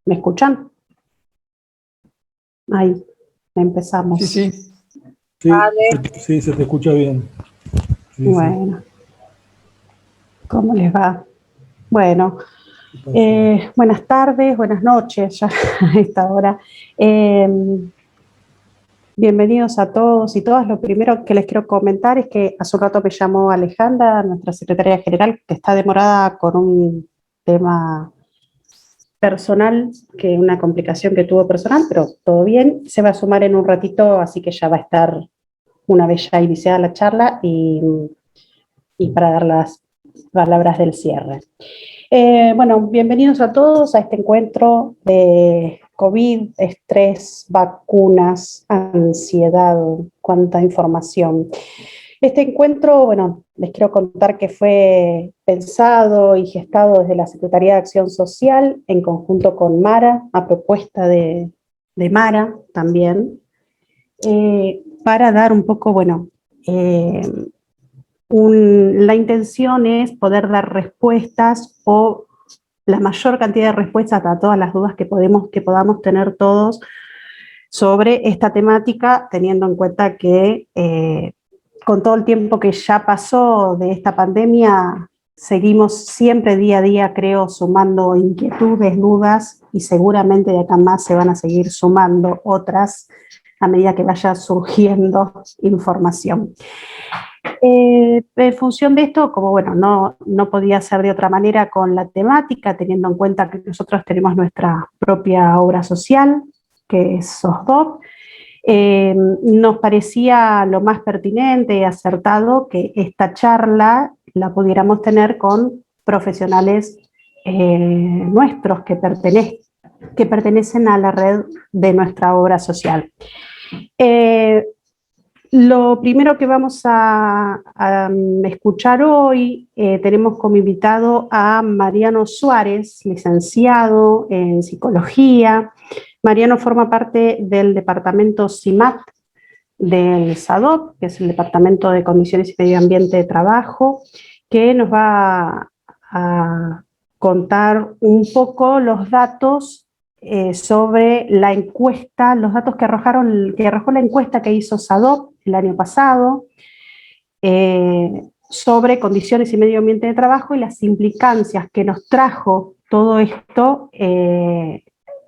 ¿Me escuchan? Ahí, empezamos. Sí, Vale. sí, se te escucha bien. Sí, bueno, ¿cómo les va? Bueno, sí. buenas tardes, buenas noches, ya a esta hora. Bienvenidos a todos y todas. Lo primero que les quiero comentar es que hace un rato me llamó Alejandra, nuestra secretaria general, que está demorada con un tema personal, que una complicación que tuvo personal, pero todo bien. Se va a sumar en un ratito, así que ya va a estar una vez ya iniciada la charla y para dar las palabras del cierre. Bueno, bienvenidos a todos a este encuentro de COVID, estrés, vacunas, ansiedad, cuánta información. Este encuentro, bueno, les quiero contar que fue pensado y gestado desde la Secretaría de Acción Social en conjunto con Mara, a propuesta de Mara también, para dar un poco, bueno, la intención es poder dar respuestas o la mayor cantidad de respuestas a todas las dudas que podamos tener todos sobre esta temática, teniendo en cuenta que con todo el tiempo que ya pasó de esta pandemia, seguimos siempre día a día, creo, sumando inquietudes, dudas, y seguramente de acá más se van a seguir sumando otras a medida que vaya surgiendo información. En función de esto, como bueno, no podía ser de otra manera con la temática, teniendo en cuenta que nosotros tenemos nuestra propia obra social, que es SOSDOC, nos parecía lo más pertinente y acertado que esta charla la pudiéramos tener con profesionales nuestros que pertenecen a la red de nuestra obra social. Lo primero que vamos a escuchar hoy, tenemos como invitado a Mariano Suárez, licenciado en Psicología. Mariano forma parte del departamento CIMAT del SADOP, que es el Departamento de Condiciones y Medio Ambiente de Trabajo, que nos va a contar un poco los datos sobre la encuesta, los datos que arrojó la encuesta que hizo SADOP el año pasado, sobre condiciones y medio ambiente de trabajo y las implicancias que nos trajo todo esto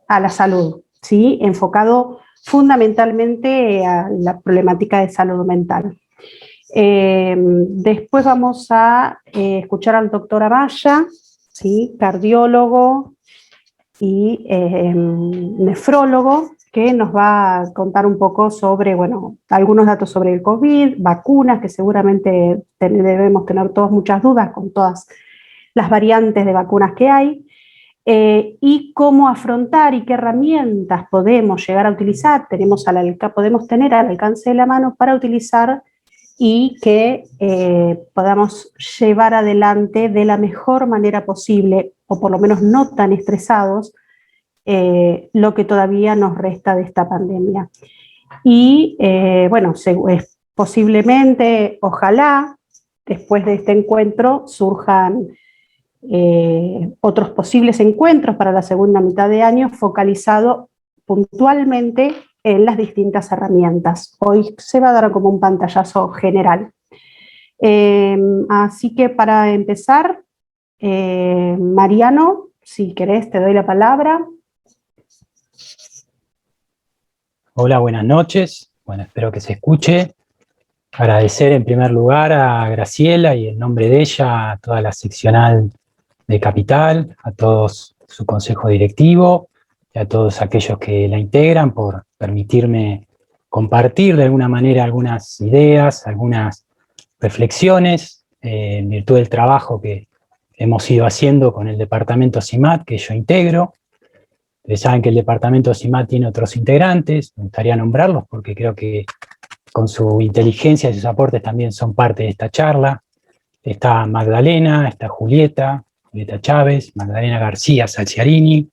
a la salud, ¿sí? Enfocado fundamentalmente a la problemática de salud mental. Después vamos a escuchar al doctor Amaya, ¿sí? Cardiólogo y nefrólogo, que nos va a contar un poco sobre, bueno, algunos datos sobre el COVID, vacunas, que seguramente debemos tener todos muchas dudas con todas las variantes de vacunas que hay, y cómo afrontar y qué herramientas podemos llegar a utilizar, podemos tener al alcance de la mano para utilizar y que podamos llevar adelante de la mejor manera posible, o por lo menos no tan estresados, lo que todavía nos resta de esta pandemia. Y bueno, posiblemente, ojalá, después de este encuentro surjan otros posibles encuentros para la segunda mitad de año focalizado puntualmente en las distintas herramientas. Hoy se va a dar como un pantallazo general. Así que para empezar, Mariano, si querés te doy la palabra. Hola, buenas noches. Bueno, espero que se escuche. Agradecer en primer lugar a Graciela y en nombre de ella a toda la seccional de Capital, a todos su consejo directivo y a todos aquellos que la integran por permitirme compartir de alguna manera algunas ideas, algunas reflexiones en virtud del trabajo que hemos ido haciendo con el departamento CIMAT que yo integro. Ustedes saben que el departamento CIMAT tiene otros integrantes, me gustaría nombrarlos porque creo que con su inteligencia y sus aportes también son parte de esta charla. Está Magdalena, está Julieta Chávez, Magdalena García Salciarini,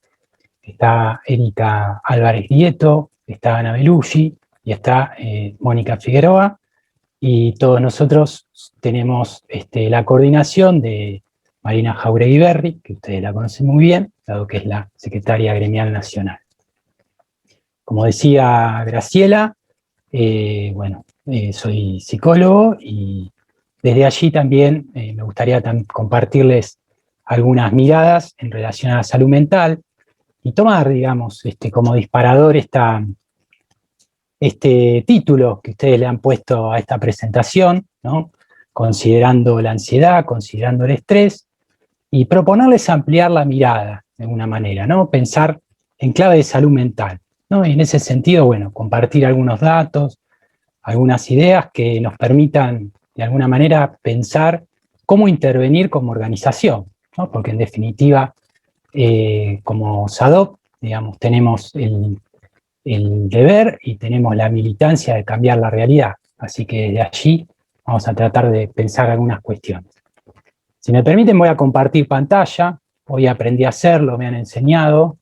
está Erika Álvarez Dieto, está Ana Belushi y está Mónica Figueroa. Y todos nosotros tenemos la coordinación de Marina Jáuregui Berry, que ustedes la conocen muy bien, dado que es la secretaria gremial nacional. Como decía Graciela, soy psicólogo y desde allí también me gustaría compartirles algunas miradas en relación a la salud mental y tomar, digamos, como disparador este título que ustedes le han puesto a esta presentación, ¿no? Considerando la ansiedad, considerando el estrés, y proponerles ampliar la mirada de alguna manera, ¿no? Pensar en clave de salud mental, ¿no? Y en ese sentido, bueno, compartir algunos datos, algunas ideas que nos permitan de alguna manera pensar cómo intervenir como organización, ¿no? Porque en definitiva, como SADOP, digamos, tenemos el deber y tenemos la militancia de cambiar la realidad. Así que desde allí vamos a tratar de pensar algunas cuestiones. Si me permiten, voy a compartir pantalla. Hoy aprendí a hacerlo, me han enseñado.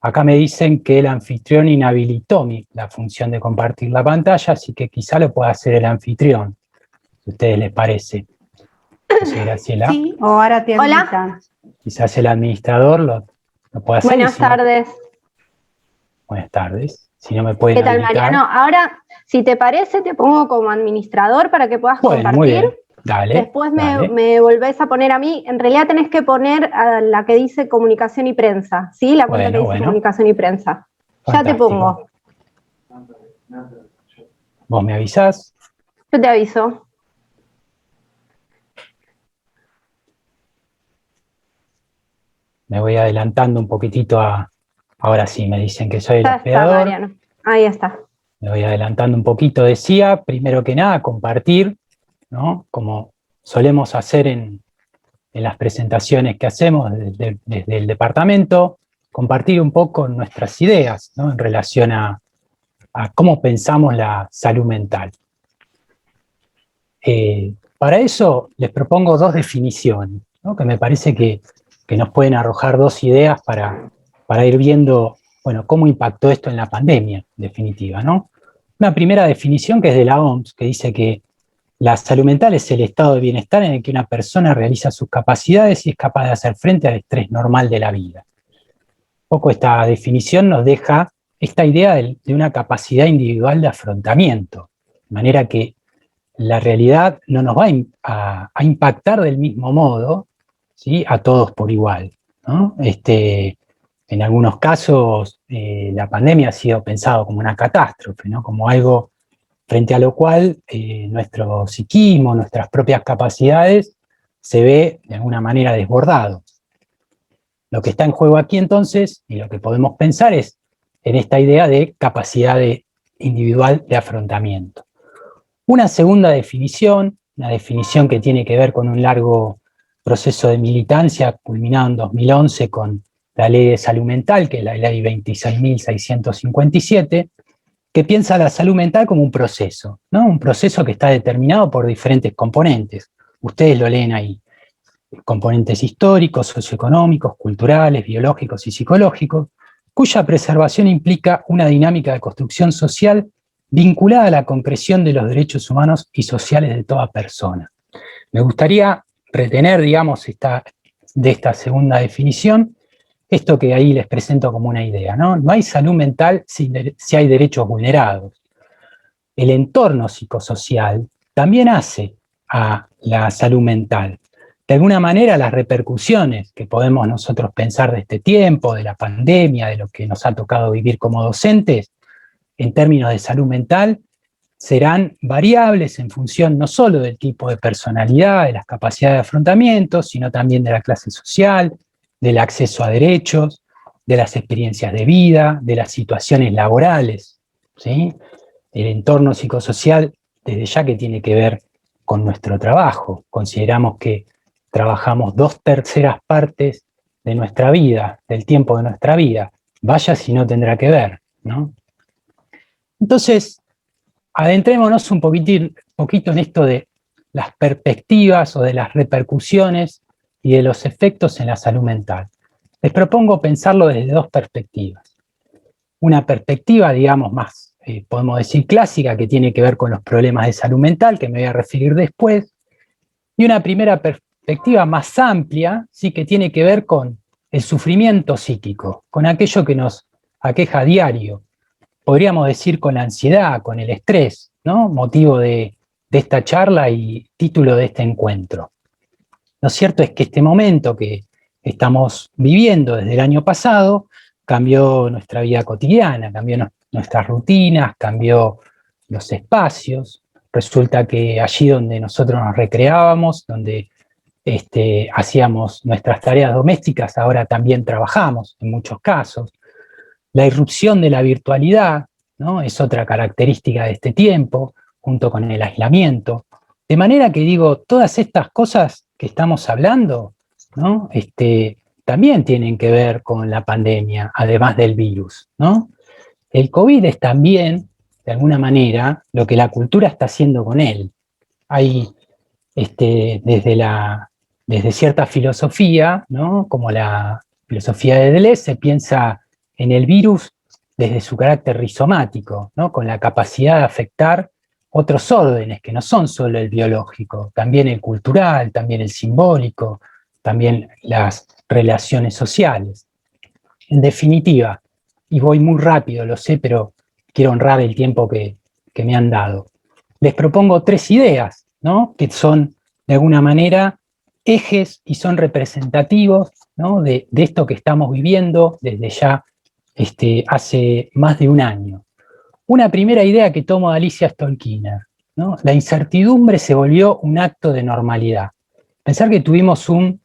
Acá me dicen que el anfitrión inhabilitó la función de compartir la pantalla, así que quizá lo pueda hacer el anfitrión, si a ustedes les parece. No sé, Graciela. Sí, o ahora te habilitan. Quizás el administrador lo pueda hacer. Buenas tardes. Buenas tardes. Si no me pueden ¿Qué tal, habilitar. Mariano? Ahora, si te parece, te pongo como administrador para que puedas compartir. Muy bien. Dale. Después dale. me volvés a poner a mí. En realidad tenés que poner a la que dice comunicación y prensa, ¿sí? La cuenta que dice comunicación y prensa. Fantástico. Ya te pongo. ¿Vos me avisás? Yo te aviso. Me voy adelantando un poquitito ahora sí, me dicen que soy el Ya hospedador. está, Mariano. Ahí está. Me voy adelantando un poquito, decía, primero que nada, compartir, ¿no? Como solemos hacer en las presentaciones que hacemos desde el departamento, compartir un poco nuestras ideas, ¿no? En relación a cómo pensamos la salud mental. Para eso les propongo dos definiciones, ¿no? Que me parece que nos pueden arrojar dos ideas para ir viendo, bueno, cómo impactó esto en la pandemia, en definitiva, ¿no? Una primera definición que es de la OMS, que dice que la salud mental es el estado de bienestar en el que una persona realiza sus capacidades y es capaz de hacer frente al estrés normal de la vida. Un poco esta definición nos deja esta idea de una capacidad individual de afrontamiento, de manera que la realidad no nos va a impactar del mismo modo, ¿sí? A todos por igual, ¿no? En algunos casos la pandemia ha sido pensado como una catástrofe, ¿no? Como algo frente a lo cual nuestro psiquismo, nuestras propias capacidades se ve de alguna manera desbordado. Lo que está en juego aquí entonces, y lo que podemos pensar es en esta idea de capacidad individual de afrontamiento. Una segunda definición, una definición que tiene que ver con un largo proceso de militancia culminado en 2011 con la Ley de Salud Mental, que es la Ley 26.657, que piensa la salud mental como un proceso, ¿no? Un proceso que está determinado por diferentes componentes. Ustedes lo leen ahí. Componentes históricos, socioeconómicos, culturales, biológicos y psicológicos, cuya preservación implica una dinámica de construcción social vinculada a la concreción de los derechos humanos y sociales de toda persona. Me gustaría retener, digamos, de esta segunda definición, esto que ahí les presento como una idea, ¿no? No hay salud mental si hay derechos vulnerados. El entorno psicosocial también hace a la salud mental. De alguna manera, las repercusiones que podemos nosotros pensar de este tiempo, de la pandemia, de lo que nos ha tocado vivir como docentes, en términos de salud mental, serán variables en función no solo del tipo de personalidad, de las capacidades de afrontamiento, sino también de la clase social, del acceso a derechos, de las experiencias de vida, de las situaciones laborales, ¿sí? El entorno psicosocial, desde ya que tiene que ver con nuestro trabajo. Consideramos que trabajamos 2/3 partes de nuestra vida, del tiempo de nuestra vida. Vaya si no tendrá que ver, ¿no? Entonces, adentrémonos un poquito en esto de las perspectivas o de las repercusiones y de los efectos en la salud mental. Les propongo pensarlo desde dos perspectivas. Una perspectiva, digamos, más, podemos decir, clásica, que tiene que ver con los problemas de salud mental, que me voy a referir después, y una primera perspectiva más amplia, sí, que tiene que ver con el sufrimiento psíquico, con aquello que nos aqueja a diario, podríamos decir con la ansiedad, con el estrés, ¿no? Motivo de esta charla y título de este encuentro. Lo cierto es que este momento que estamos viviendo desde el año pasado cambió nuestra vida cotidiana, cambió nuestras rutinas, cambió los espacios. Resulta que allí donde nosotros nos recreábamos, donde hacíamos nuestras tareas domésticas, ahora también trabajamos en muchos casos. La irrupción de la virtualidad, ¿no? Es otra característica de este tiempo, junto con el aislamiento. De manera que digo, todas estas cosas que estamos hablando, ¿no? También tienen que ver con la pandemia, además del virus, ¿no? El COVID es también, de alguna manera, lo que la cultura está haciendo con él. Hay, desde cierta filosofía, ¿no? Como la filosofía de Deleuze, se piensa en el virus desde su carácter rizomático, ¿no? Con la capacidad de afectar otros órdenes que no son solo el biológico, también el cultural, también el simbólico, también las relaciones sociales. En definitiva, y voy muy rápido, lo sé, pero quiero honrar el tiempo que me han dado. Les propongo 3 ideas, ¿no? Que son, de alguna manera, ejes y son representativos, ¿no? de esto que estamos viviendo desde ya hace más de un año. Una primera idea que tomo de Alicia Stolkiner, ¿no? La incertidumbre se volvió un acto de normalidad. Pensar que tuvimos un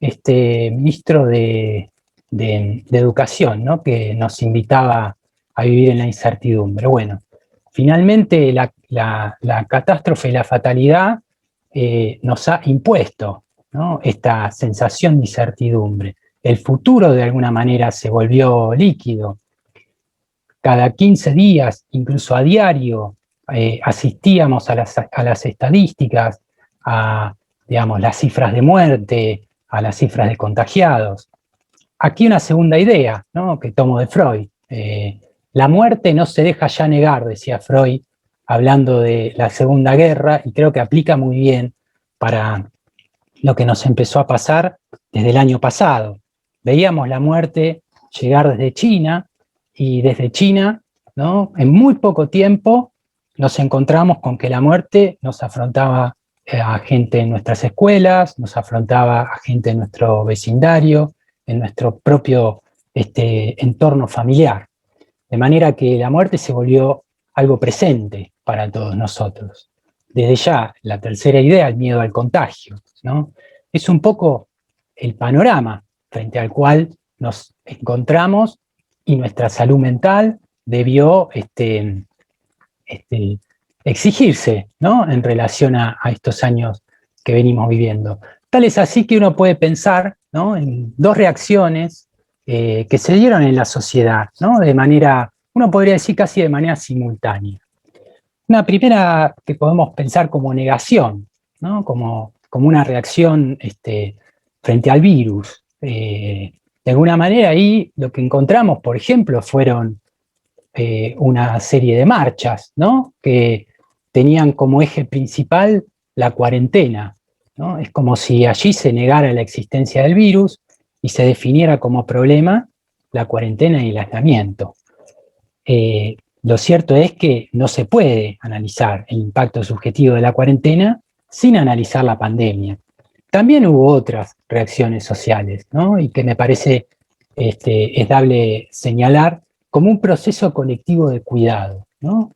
ministro de Educación, ¿no? Que nos invitaba a vivir en la incertidumbre. Bueno, finalmente la catástrofe y la fatalidad nos ha impuesto, ¿no? Esta sensación de incertidumbre. El futuro de alguna manera se volvió líquido. Cada 15 días, incluso a diario, asistíamos a las estadísticas, a, digamos, las cifras de muerte, a las cifras de contagiados. Aquí una segunda idea, ¿no? Que tomo de Freud. La muerte no se deja ya negar, decía Freud, hablando de la Segunda Guerra, y creo que aplica muy bien para lo que nos empezó a pasar desde el año pasado. Veíamos la muerte llegar desde China, y desde China, ¿no? En muy poco tiempo nos encontramos con que la muerte nos afrontaba a gente en nuestras escuelas, nos afrontaba a gente en nuestro vecindario, en nuestro propio entorno familiar. De manera que la muerte se volvió algo presente para todos nosotros. Desde ya, la tercera idea, el miedo al contagio, ¿no? Es un poco el panorama frente al cual nos encontramos y nuestra salud mental debió exigirse, ¿no? En relación a estos años que venimos viviendo. Tal es así que uno puede pensar, ¿no? En 2 reacciones que se dieron en la sociedad, ¿no? De manera, uno podría decir casi de manera simultánea. Una primera que podemos pensar como negación, ¿no? Como una reacción frente al virus. De alguna manera ahí lo que encontramos, por ejemplo, fueron una serie de marchas, ¿no? Que tenían como eje principal la cuarentena, ¿no? Es como si allí se negara la existencia del virus y se definiera como problema la cuarentena y el aislamiento. Lo cierto es que no se puede analizar el impacto subjetivo de la cuarentena sin analizar la pandemia. También hubo otras reacciones sociales, ¿no? Y que me parece es dable señalar como un proceso colectivo de cuidado, ¿no?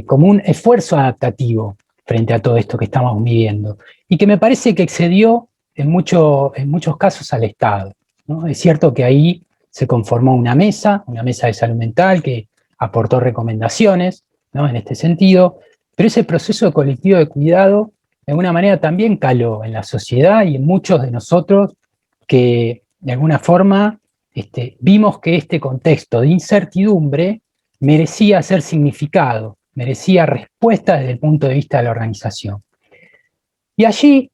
Como un esfuerzo adaptativo frente a todo esto que estamos viviendo, y que me parece que excedió en muchos casos al Estado, ¿no? Es cierto que ahí se conformó una mesa de salud mental que aportó recomendaciones, ¿no? En este sentido, pero ese proceso colectivo de cuidado de alguna manera también caló en la sociedad y en muchos de nosotros que de alguna forma vimos que este contexto de incertidumbre merecía ser significado, merecía respuesta desde el punto de vista de la organización. Y allí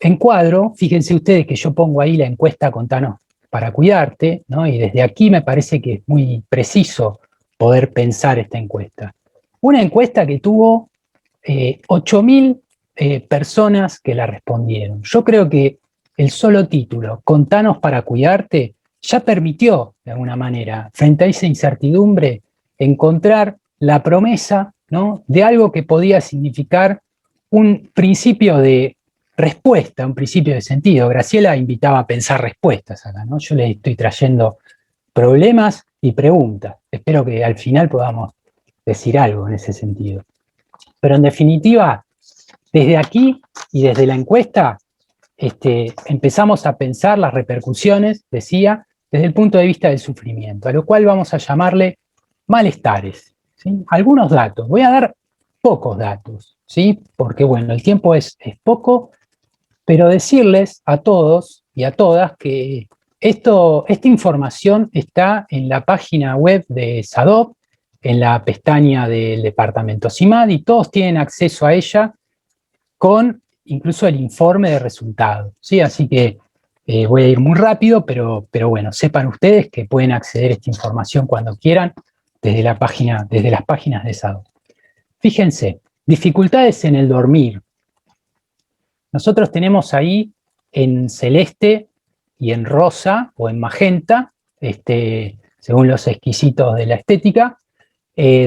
encuadro, fíjense ustedes que yo pongo ahí la encuesta Contanos para cuidarte, ¿no? Y desde aquí me parece que es muy preciso poder pensar esta encuesta. Una encuesta que tuvo 8.000 personas que la respondieron. Yo creo que el solo título, Contanos para cuidarte, ya permitió, de alguna manera, frente a esa incertidumbre, encontrar la promesa, ¿no?, de algo que podía significar un principio de respuesta, un principio de sentido. Graciela invitaba a pensar respuestas acá, ¿no? Yo le estoy trayendo problemas y preguntas. Espero que al final podamos decir algo en ese sentido. Pero en definitiva, desde aquí y desde la encuesta, empezamos a pensar las repercusiones, decía, desde el punto de vista del sufrimiento, a lo cual vamos a llamarle malestares, ¿sí? Algunos datos, voy a dar pocos datos, ¿sí? Porque bueno, el tiempo es poco, pero decirles a todos y a todas que esta información está en la página web de SADOP, en la pestaña del departamento CIMAD, y todos tienen acceso a ella con incluso el informe de resultados, ¿sí? Así que voy a ir muy rápido, pero bueno, sepan ustedes que pueden acceder a esta información cuando quieran desde las páginas de SADOP. Fíjense, dificultades en el dormir. Nosotros tenemos ahí en celeste y en rosa o en magenta, según los exquisitos de la estética,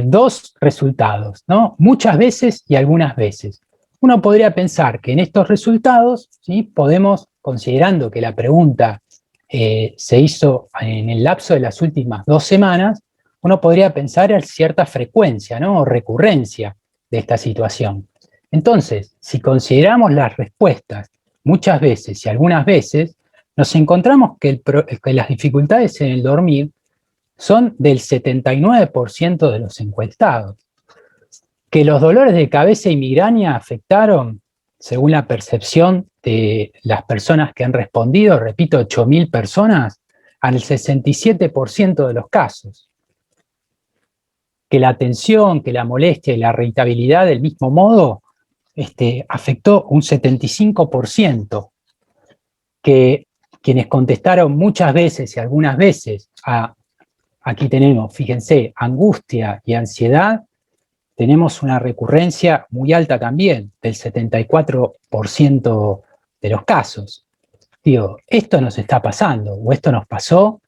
dos resultados, ¿no? Muchas veces y algunas veces. Uno podría pensar que en estos resultados, ¿sí?, podemos, considerando que la pregunta se hizo en el lapso de las últimas 2 semanas, uno podría pensar en cierta frecuencia, ¿no?, o recurrencia de esta situación. Entonces, si consideramos las respuestas muchas veces y algunas veces, nos encontramos que las dificultades en el dormir son del 79% de los encuestados. Que los dolores de cabeza y migraña afectaron, según la percepción de las personas que han respondido, repito, 8.000 personas, al 67% de los casos. Que la tensión, que la molestia y la irritabilidad del mismo modo afectó un 75%. Que quienes contestaron muchas veces y algunas veces aquí tenemos, fíjense, angustia y ansiedad, tenemos una recurrencia muy alta también, del 74% de los casos. Digo, esto nos está pasando, o esto nos pasó,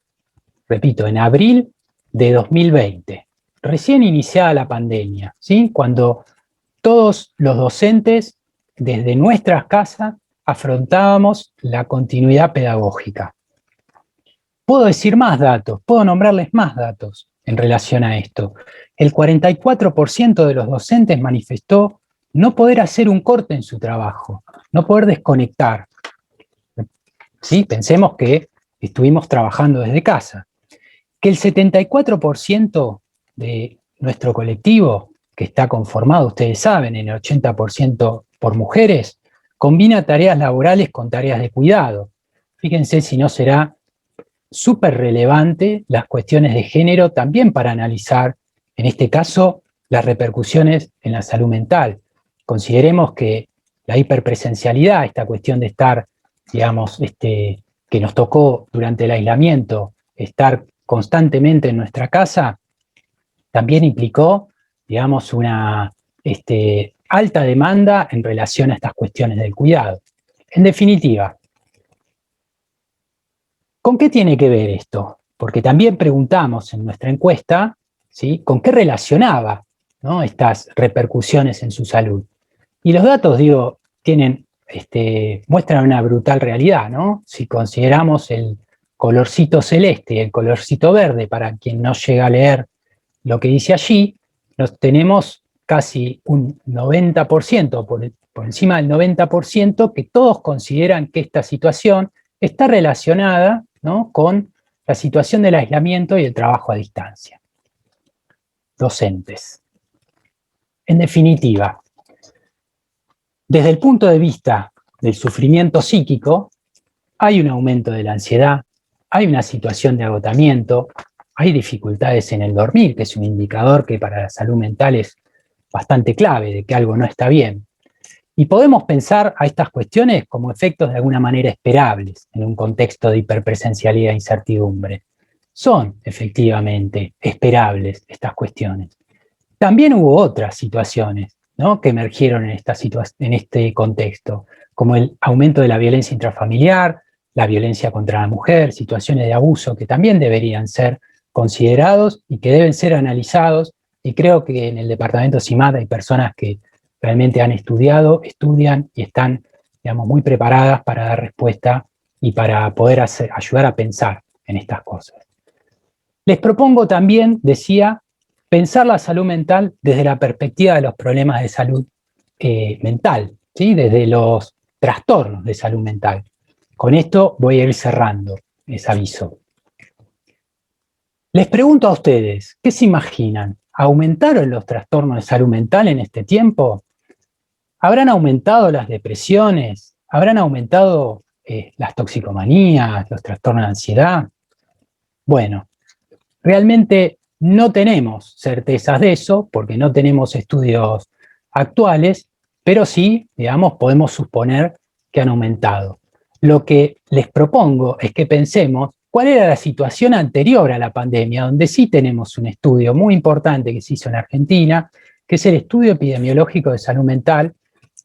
repito, en abril de 2020, recién iniciada la pandemia, ¿sí?, cuando todos los docentes, desde nuestras casas, afrontábamos la continuidad pedagógica. Puedo decir más datos, puedo nombrarles más datos en relación a esto. El 44% de los docentes manifestó no poder hacer un corte en su trabajo, no poder desconectar. ¿Sí? Pensemos que estuvimos trabajando desde casa. Que el 74% de nuestro colectivo, que está conformado, ustedes saben, en el 80% por mujeres, combina tareas laborales con tareas de cuidado. Fíjense si no será súper relevante las cuestiones de género también para analizar, en este caso, las repercusiones en la salud mental. Consideremos que la hiperpresencialidad, esta cuestión de estar, digamos, que nos tocó durante el aislamiento, estar constantemente en nuestra casa, también implicó, digamos, una alta demanda en relación a estas cuestiones del cuidado. En definitiva, ¿con qué tiene que ver esto? Porque también preguntamos en nuestra encuesta, ¿sí?, con qué relacionaba, ¿no?, estas repercusiones en su salud. Y los datos, digo, muestran una brutal realidad, ¿no? Si consideramos el colorcito celeste y el colorcito verde, para quien no llega a leer lo que dice allí, tenemos casi un 90%, por encima del 90%, que todos consideran que esta situación está relacionada, ¿no?, con la situación del aislamiento y el trabajo a distancia. Docentes. En definitiva, desde el punto de vista del sufrimiento psíquico, hay un aumento de la ansiedad, hay una situación de agotamiento, hay dificultades en el dormir, que es un indicador que para la salud mental es bastante clave de que algo no está bien. Y podemos pensar a estas cuestiones como efectos de alguna manera esperables en un contexto de hiperpresencialidad e incertidumbre. Son efectivamente esperables estas cuestiones. También hubo otras situaciones ¿no?, que emergieron en este contexto, como el aumento de la violencia intrafamiliar, la violencia contra la mujer, situaciones de abuso que también deberían ser considerados y que deben ser analizados, y creo que en el departamento CIMAD hay personas que realmente han estudiado, estudian y están, digamos, muy preparadas para dar respuesta y para poder ayudar a pensar en estas cosas. Les propongo también, decía, pensar la salud mental desde la perspectiva de los problemas de salud mental, ¿sí?, desde los trastornos de salud mental. Con esto voy a ir cerrando ese aviso. Les pregunto a ustedes, ¿qué se imaginan? ¿Aumentaron los trastornos de salud mental en este tiempo? ¿Habrán aumentado las depresiones? ¿Habrán aumentado las toxicomanías, los trastornos de ansiedad? Bueno, realmente no tenemos certezas de eso, porque no tenemos estudios actuales, pero sí, digamos, podemos suponer que han aumentado. Lo que les propongo es que pensemos cuál era la situación anterior a la pandemia, donde sí tenemos un estudio muy importante que se hizo en Argentina, que es el estudio epidemiológico de salud mental,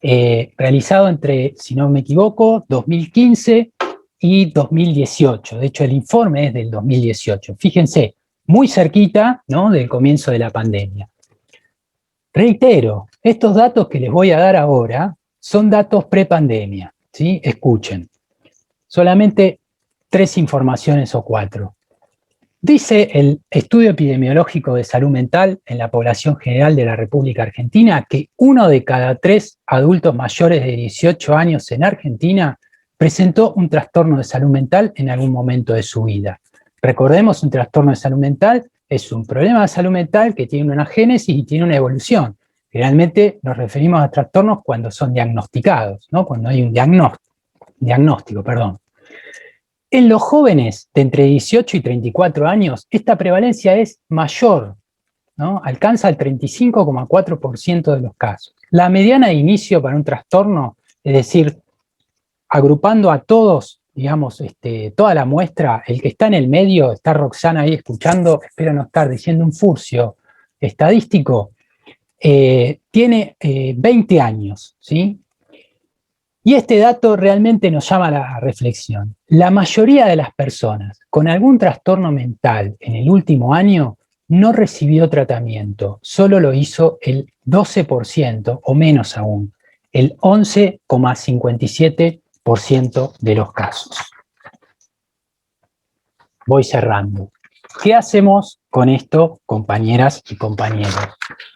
realizado entre, si no me equivoco, 2015 y 2018. De hecho, el informe es del 2018. Fíjense, muy cerquita, ¿no?, del comienzo de la pandemia. Reitero, estos datos que les voy a dar ahora son datos prepandemia, ¿sí? Escuchen. Solamente 3 informaciones o 4. Dice el estudio epidemiológico de salud mental en la población general de la República Argentina que 1 de cada 3 adultos mayores de 18 años en Argentina presentó un trastorno de salud mental en algún momento de su vida. Recordemos, un trastorno de salud mental es un problema de salud mental que tiene una génesis y tiene una evolución. Generalmente nos referimos a trastornos cuando son diagnosticados, ¿no?, cuando hay un diagnóstico. En los jóvenes de entre 18 y 34 años, esta prevalencia es mayor, ¿no?, alcanza el 35,4% de los casos. La mediana de inicio para un trastorno, es decir, agrupando a todos, digamos, toda la muestra, el que está en el medio, está Roxana ahí escuchando, espero no estar diciendo un furcio estadístico, tiene 20 años, ¿sí? Y este dato realmente nos llama a la reflexión. La mayoría de las personas con algún trastorno mental en el último año no recibió tratamiento, solo lo hizo el 12% o menos aún, el 11,57% de los casos. Voy cerrando. ¿Qué hacemos con esto, compañeras y compañeros?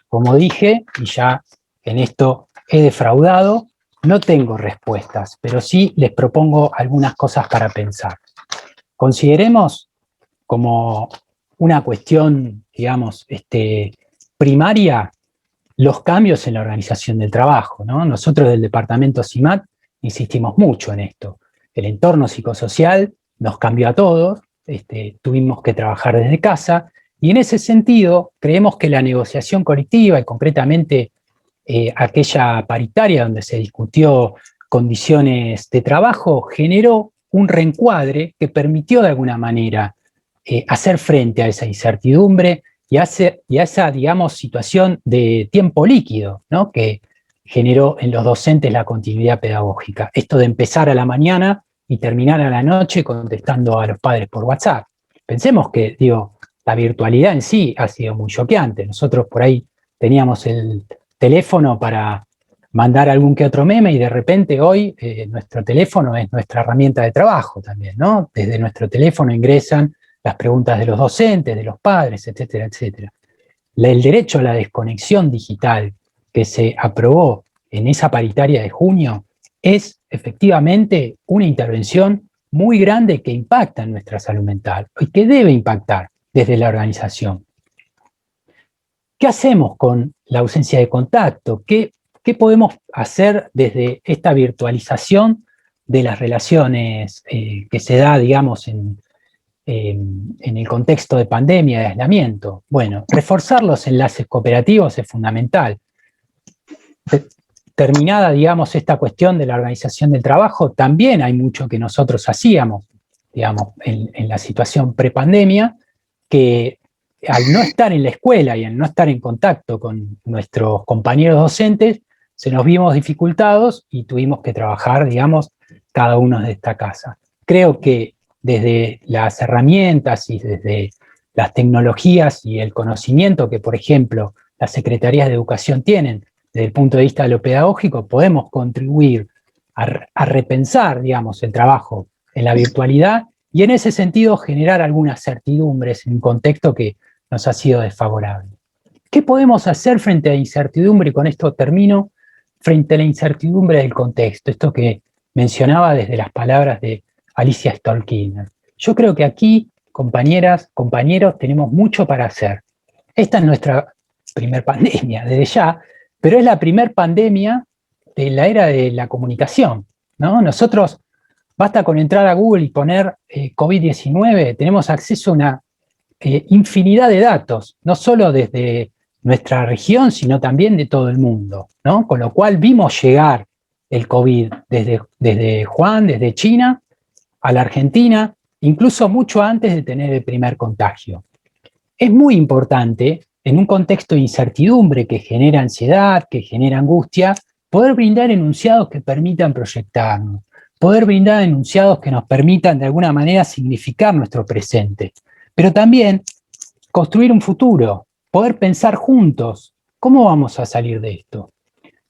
Como dije, y ya en esto he defraudado, no tengo respuestas, pero sí les propongo algunas cosas para pensar. Consideremos como una cuestión, digamos, primaria, los cambios en la organización del trabajo, ¿no? Nosotros del departamento CIMAD insistimos mucho en esto. El entorno psicosocial nos cambió a todos, tuvimos que trabajar desde casa, y en ese sentido creemos que la negociación colectiva, y concretamente aquella paritaria donde se discutió condiciones de trabajo, generó un reencuadre que permitió de alguna manera hacer frente a esa incertidumbre y a esa, digamos, situación de tiempo líquido, ¿no?, que generó en los docentes la continuidad pedagógica. Esto de empezar a la mañana y terminar a la noche contestando a los padres por WhatsApp. Pensemos que, la virtualidad en sí ha sido muy choqueante. Nosotros por ahí teníamos el teléfono para mandar algún que otro meme y de repente hoy nuestro teléfono es nuestra herramienta de trabajo también, ¿no? Desde nuestro teléfono ingresan las preguntas de los docentes, de los padres, etcétera, etcétera. El derecho a la desconexión digital que se aprobó en esa paritaria de junio es efectivamente una intervención muy grande que impacta en nuestra salud mental y que debe impactar desde la organización. ¿Qué hacemos con la ausencia de contacto? ¿Qué podemos hacer desde esta virtualización de las relaciones que se da, digamos, en el contexto de pandemia, de aislamiento? Bueno, reforzar los enlaces cooperativos es fundamental. Terminada, digamos, esta cuestión de la organización del trabajo, también hay mucho que nosotros hacíamos, digamos, en la situación prepandemia, que al no estar en la escuela y al no estar en contacto con nuestros compañeros docentes, se nos vimos dificultados y tuvimos que trabajar, digamos, cada uno de esta casa. Creo que desde las herramientas y desde las tecnologías y el conocimiento que, por ejemplo, las secretarías de educación tienen, desde el punto de vista de lo pedagógico, podemos contribuir a repensar, digamos, el trabajo en la virtualidad y en ese sentido generar algunas certidumbres en un contexto que nos ha sido desfavorable. ¿Qué podemos hacer frente a la incertidumbre? Y con esto termino, frente a la incertidumbre del contexto, esto que mencionaba desde las palabras de Alicia Stolkiner. Yo creo que aquí, compañeras, compañeros, tenemos mucho para hacer. Esta es nuestra primer pandemia, desde ya, pero es la primer pandemia de la era de la comunicación, ¿no? Nosotros, basta con entrar a Google y poner COVID-19, tenemos acceso a una infinidad de datos, no solo desde nuestra región, sino también de todo el mundo, ¿no? Con lo cual vimos llegar el COVID desde Wuhan, desde China, a la Argentina, incluso mucho antes de tener el primer contagio. Es muy importante, en un contexto de incertidumbre que genera ansiedad, que genera angustia, poder brindar enunciados que permitan proyectarnos, poder brindar enunciados que nos permitan de alguna manera significar nuestro presente, pero también construir un futuro, poder pensar juntos cómo vamos a salir de esto.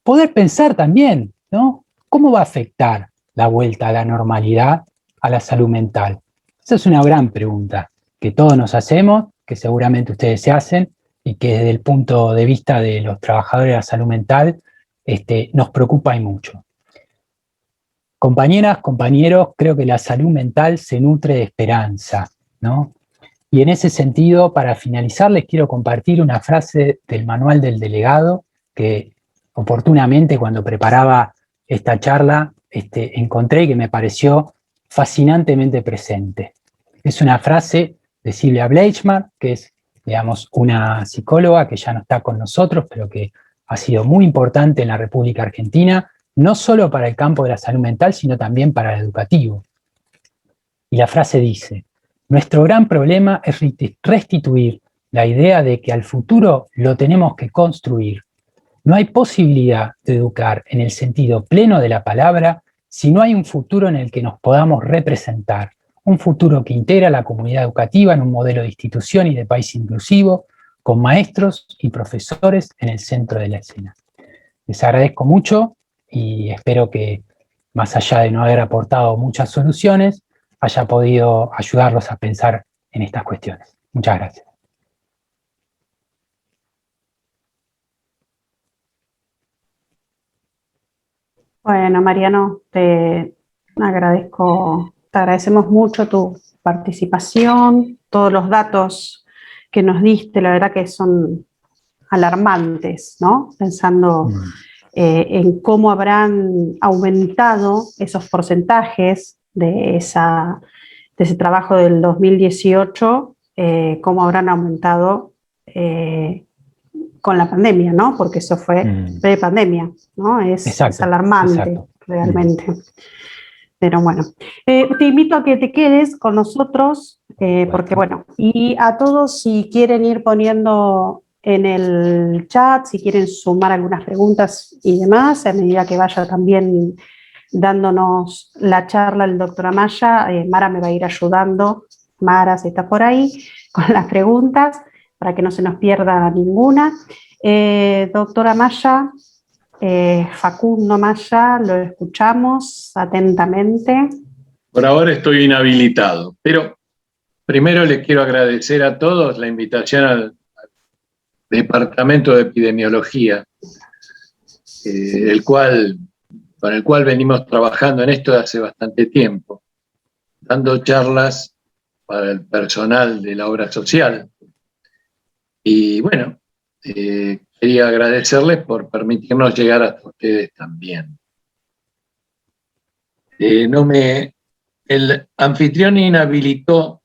Poder pensar también, ¿no? ¿Cómo va a afectar la vuelta a la normalidad a la salud mental? Esa es una gran pregunta que todos nos hacemos, que seguramente ustedes se hacen y que desde el punto de vista de los trabajadores de la salud mental nos preocupa y mucho. Compañeras, compañeros, creo que la salud mental se nutre de esperanza, ¿no? Y en ese sentido, para finalizar, les quiero compartir una frase del manual del delegado que oportunamente cuando preparaba esta charla encontré y que me pareció fascinantemente presente. Es una frase de Silvia Bleichmar, que es, digamos, una psicóloga que ya no está con nosotros, pero que ha sido muy importante en la República Argentina, no solo para el campo de la salud mental, sino también para el educativo. Y la frase dice: nuestro gran problema es restituir la idea de que al futuro lo tenemos que construir. No hay posibilidad de educar en el sentido pleno de la palabra si no hay un futuro en el que nos podamos representar, un futuro que integra a la comunidad educativa en un modelo de institución y de país inclusivo, con maestros y profesores en el centro de la escena. Les agradezco mucho y espero que, más allá de no haber aportado muchas soluciones, haya podido ayudarlos a pensar en estas cuestiones. Muchas gracias. Bueno, Mariano, te agradecemos mucho tu participación, todos los datos que nos diste, la verdad que son alarmantes, ¿no? Pensando en cómo habrán aumentado esos porcentajes de ese trabajo del 2018, cómo habrán aumentado con la pandemia, ¿no? Porque eso fue pre-pandemia, ¿no? Es alarmante, realmente. Pero bueno, te invito a que te quedes con nosotros, porque bueno, y a todos si quieren ir poniendo en el chat, si quieren sumar algunas preguntas y demás, a medida que vaya también dándonos la charla el doctor Amaya, Mara me va a ir ayudando, Mara si está por ahí, con las preguntas, para que no se nos pierda ninguna. Doctora Amaya, Facundo Maya, lo escuchamos atentamente. Por ahora estoy inhabilitado, pero primero les quiero agradecer a todos la invitación al Departamento de Epidemiología, con el cual venimos trabajando en esto de hace bastante tiempo, dando charlas para el personal de la obra social. Y bueno, quería agradecerles por permitirnos llegar hasta ustedes también. El anfitrión inhabilitó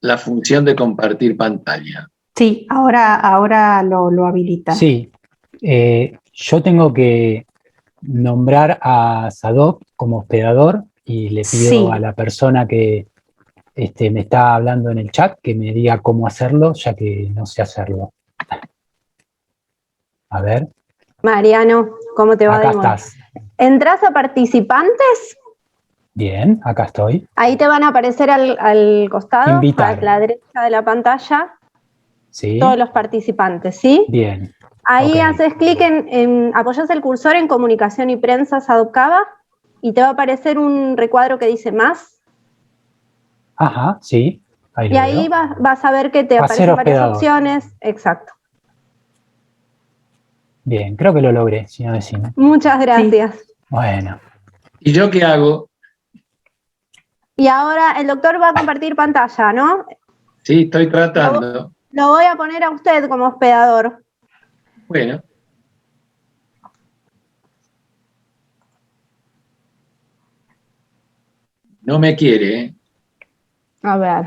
la función de compartir pantalla. Sí, ahora lo habilita. Sí, yo tengo que nombrar a Sadok como hospedador y le pido a la persona que me está hablando en el chat, que me diga cómo hacerlo, ya que no sé hacerlo. A ver. Mariano, ¿cómo te va? Acá estás. ¿Entrás a participantes? Bien, acá estoy. Ahí te van a aparecer al costado, Invitar. a la derecha de la pantalla, ¿sí? Todos los participantes, ¿sí? Bien. Ahí Okay. haces clic apoyas el cursor en comunicación y prensa Sadovcava y te va a aparecer un recuadro que dice más. Ajá, sí. Ahí y ahí vas a ver que te aparecen varias opciones. Exacto. Bien, creo que lo logré, si no decimos. Muchas gracias. Sí. Bueno. ¿Y yo qué hago? Y ahora el doctor va a compartir pantalla, ¿no? Sí, estoy tratando. Lo voy a poner a usted como hospedador. Bueno. No me quiere, ¿eh? A ver.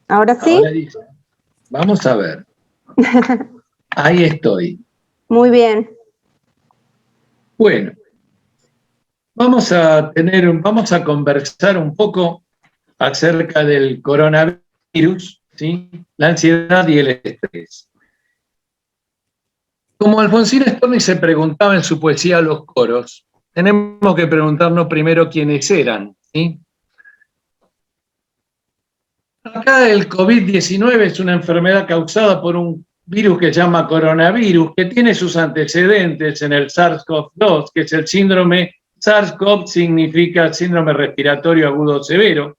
¿Ahora sí? Ahora dice, vamos a ver. Ahí estoy. Muy bien. Bueno, vamos a conversar un poco acerca del coronavirus, ¿sí? La ansiedad y el estrés. Como Alfonsín Storni se preguntaba en su poesía Los coros, tenemos que preguntarnos primero quiénes eran, ¿sí? Acá el COVID-19 es una enfermedad causada por un virus que se llama coronavirus, que tiene sus antecedentes en el SARS-CoV-2, que es el síndrome, SARS-CoV significa síndrome respiratorio agudo severo,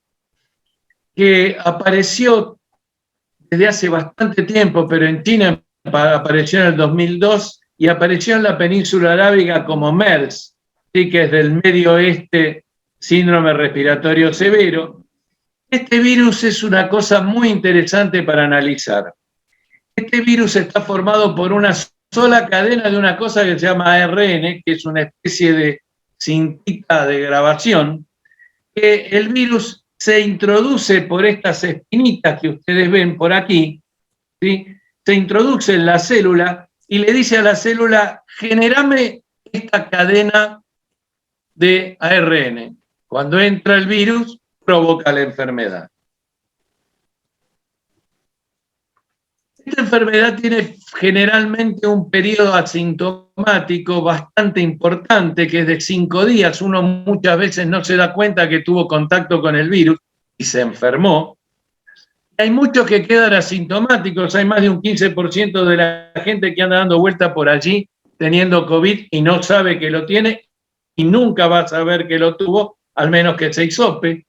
que apareció desde hace bastante tiempo, pero en China apareció en el 2002 y apareció en la península arábiga como MERS, ¿sí? Que es del Medio Oeste, síndrome respiratorio severo. Este virus es una cosa muy interesante para analizar. Este virus está formado por una sola cadena de una cosa que se llama ARN, que es una especie de cintita de grabación, que el virus se introduce por estas espinitas que ustedes ven por aquí, ¿sí? Se introduce en la célula y le dice a la célula, generame esta cadena de ARN. Cuando entra el virus, provoca la enfermedad. Esta enfermedad tiene generalmente un periodo asintomático bastante importante, que es de 5 días. Uno muchas veces no se da cuenta que tuvo contacto con el virus y se enfermó. Hay muchos que quedan asintomáticos, hay más de un 15% de la gente que anda dando vuelta por allí teniendo COVID y no sabe que lo tiene y nunca va a saber que lo tuvo, al menos que se hisope.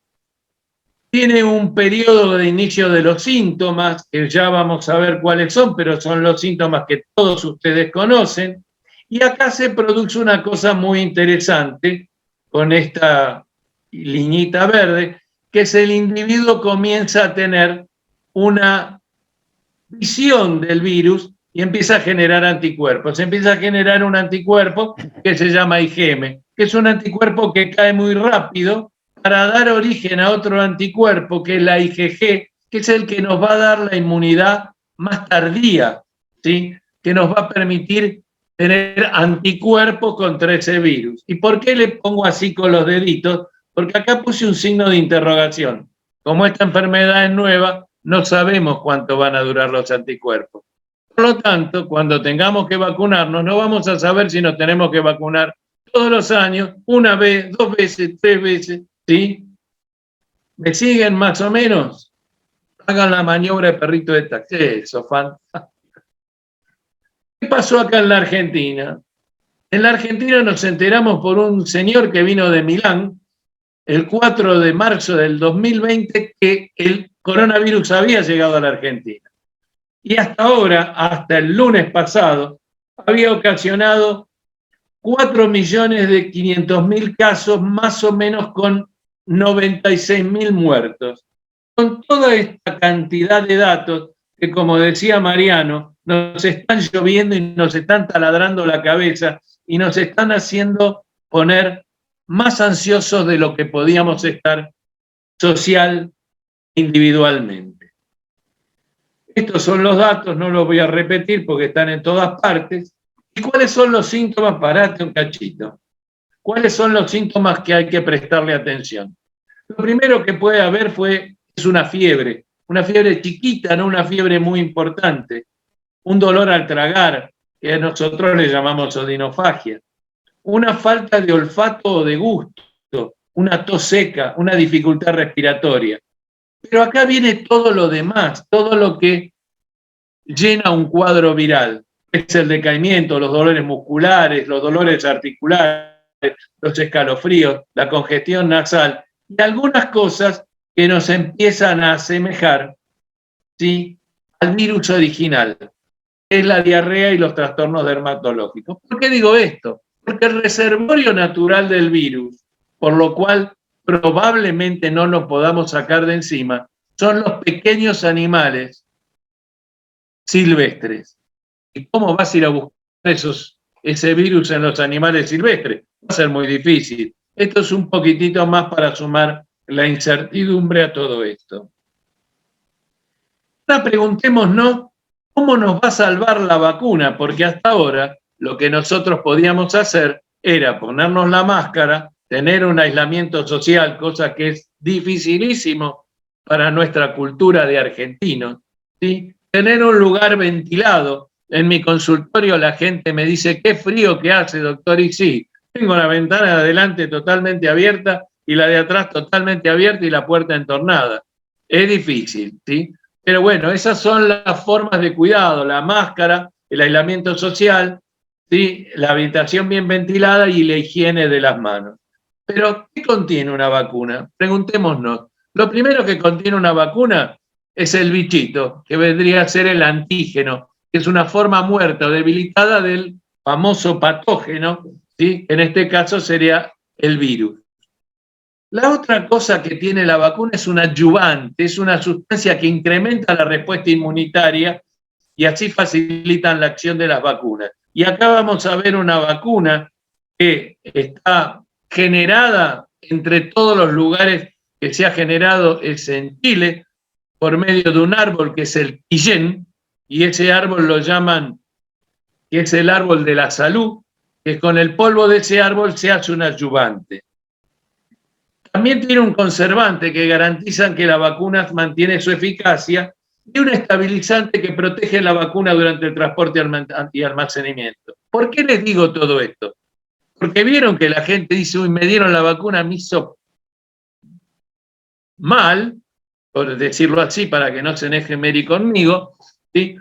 Tiene un periodo de inicio de los síntomas, que ya vamos a ver cuáles son, pero son los síntomas que todos ustedes conocen. Y acá se produce una cosa muy interesante con esta liñita verde, que es el individuo comienza a tener una visión del virus y empieza a generar anticuerpos. Empieza a generar un anticuerpo que se llama IgM, que es un anticuerpo que cae muy rápido para dar origen a otro anticuerpo, que es la IgG, que es el que nos va a dar la inmunidad más tardía, ¿sí? Que nos va a permitir tener anticuerpos contra ese virus. ¿Y por qué le pongo así con los deditos? Porque acá puse un signo de interrogación. Como esta enfermedad es nueva, no sabemos cuánto van a durar los anticuerpos. Por lo tanto, cuando tengamos que vacunarnos, no vamos a saber si nos tenemos que vacunar todos los años, una vez, 2 veces, 3 veces, ¿sí? ¿Me siguen más o menos? Hagan la maniobra de perrito de taxi. Eso, fantástico. ¿Qué pasó acá en la Argentina? En la Argentina nos enteramos por un señor que vino de Milán, el 4 de marzo del 2020, que el coronavirus había llegado a la Argentina. Y hasta ahora, hasta el lunes pasado, había ocasionado 4.500.000 casos, más o menos con 96.000 muertos. Con toda esta cantidad de datos que, como decía Mariano, nos están lloviendo y nos están taladrando la cabeza y nos están haciendo poner más ansiosos de lo que podíamos estar social individualmente. Estos son los datos, no los voy a repetir porque están en todas partes. ¿Y cuáles son los síntomas? Parate un cachito. ¿Cuáles son los síntomas que hay que prestarle atención? Lo primero que puede haber es una fiebre chiquita, no una fiebre muy importante, un dolor al tragar, que nosotros le llamamos odinofagia, una falta de olfato o de gusto, una tos seca, una dificultad respiratoria. Pero acá viene todo lo demás, todo lo que llena un cuadro viral. Es el decaimiento, los dolores musculares, los dolores articulares, los escalofríos, la congestión nasal y algunas cosas que nos empiezan a asemejar, ¿sí?, al virus original, que es la diarrea y los trastornos dermatológicos. ¿Por qué digo esto? Porque el reservorio natural del virus, por lo cual probablemente no nos podamos sacar de encima, son los pequeños animales silvestres. ¿Y cómo vas a ir a buscar ese virus en los animales silvestres? Va a ser muy difícil. Esto es un poquitito más para sumar la incertidumbre a todo esto. Ahora preguntémonos cómo nos va a salvar la vacuna, porque hasta ahora lo que nosotros podíamos hacer era ponernos la máscara, tener un aislamiento social, cosa que es dificilísimo para nuestra cultura de argentinos, ¿sí?, tener un lugar ventilado. En mi consultorio la gente me dice, qué frío que hace, doctor, y sí, tengo la ventana de adelante totalmente abierta y la de atrás totalmente abierta y la puerta entornada. Es difícil, ¿sí? Pero bueno, esas son las formas de cuidado, la máscara, el aislamiento social, ¿sí?, la habitación bien ventilada y la higiene de las manos. Pero, ¿qué contiene una vacuna? Preguntémonos. Lo primero que contiene una vacuna es el bichito, que vendría a ser el antígeno, que es una forma muerta o debilitada del famoso patógeno, ¿sí?, en este caso sería el virus. La otra cosa que tiene la vacuna es un adyuvante, es una sustancia que incrementa la respuesta inmunitaria y así facilitan la acción de las vacunas. Y acá vamos a ver una vacuna que está generada entre todos los lugares que se ha generado, es en Chile, por medio de un árbol que es el quillén, y ese árbol lo llaman, que es el árbol de la salud, que con el polvo de ese árbol se hace un adyuvante. También tiene un conservante que garantiza que la vacuna mantiene su eficacia y un estabilizante que protege la vacuna durante el transporte y almacenamiento. ¿Por qué les digo todo esto? Porque vieron que la gente dice, uy, me dieron la vacuna, me hizo mal, por decirlo así, para que no se enoje Mary conmigo, ¿sí?,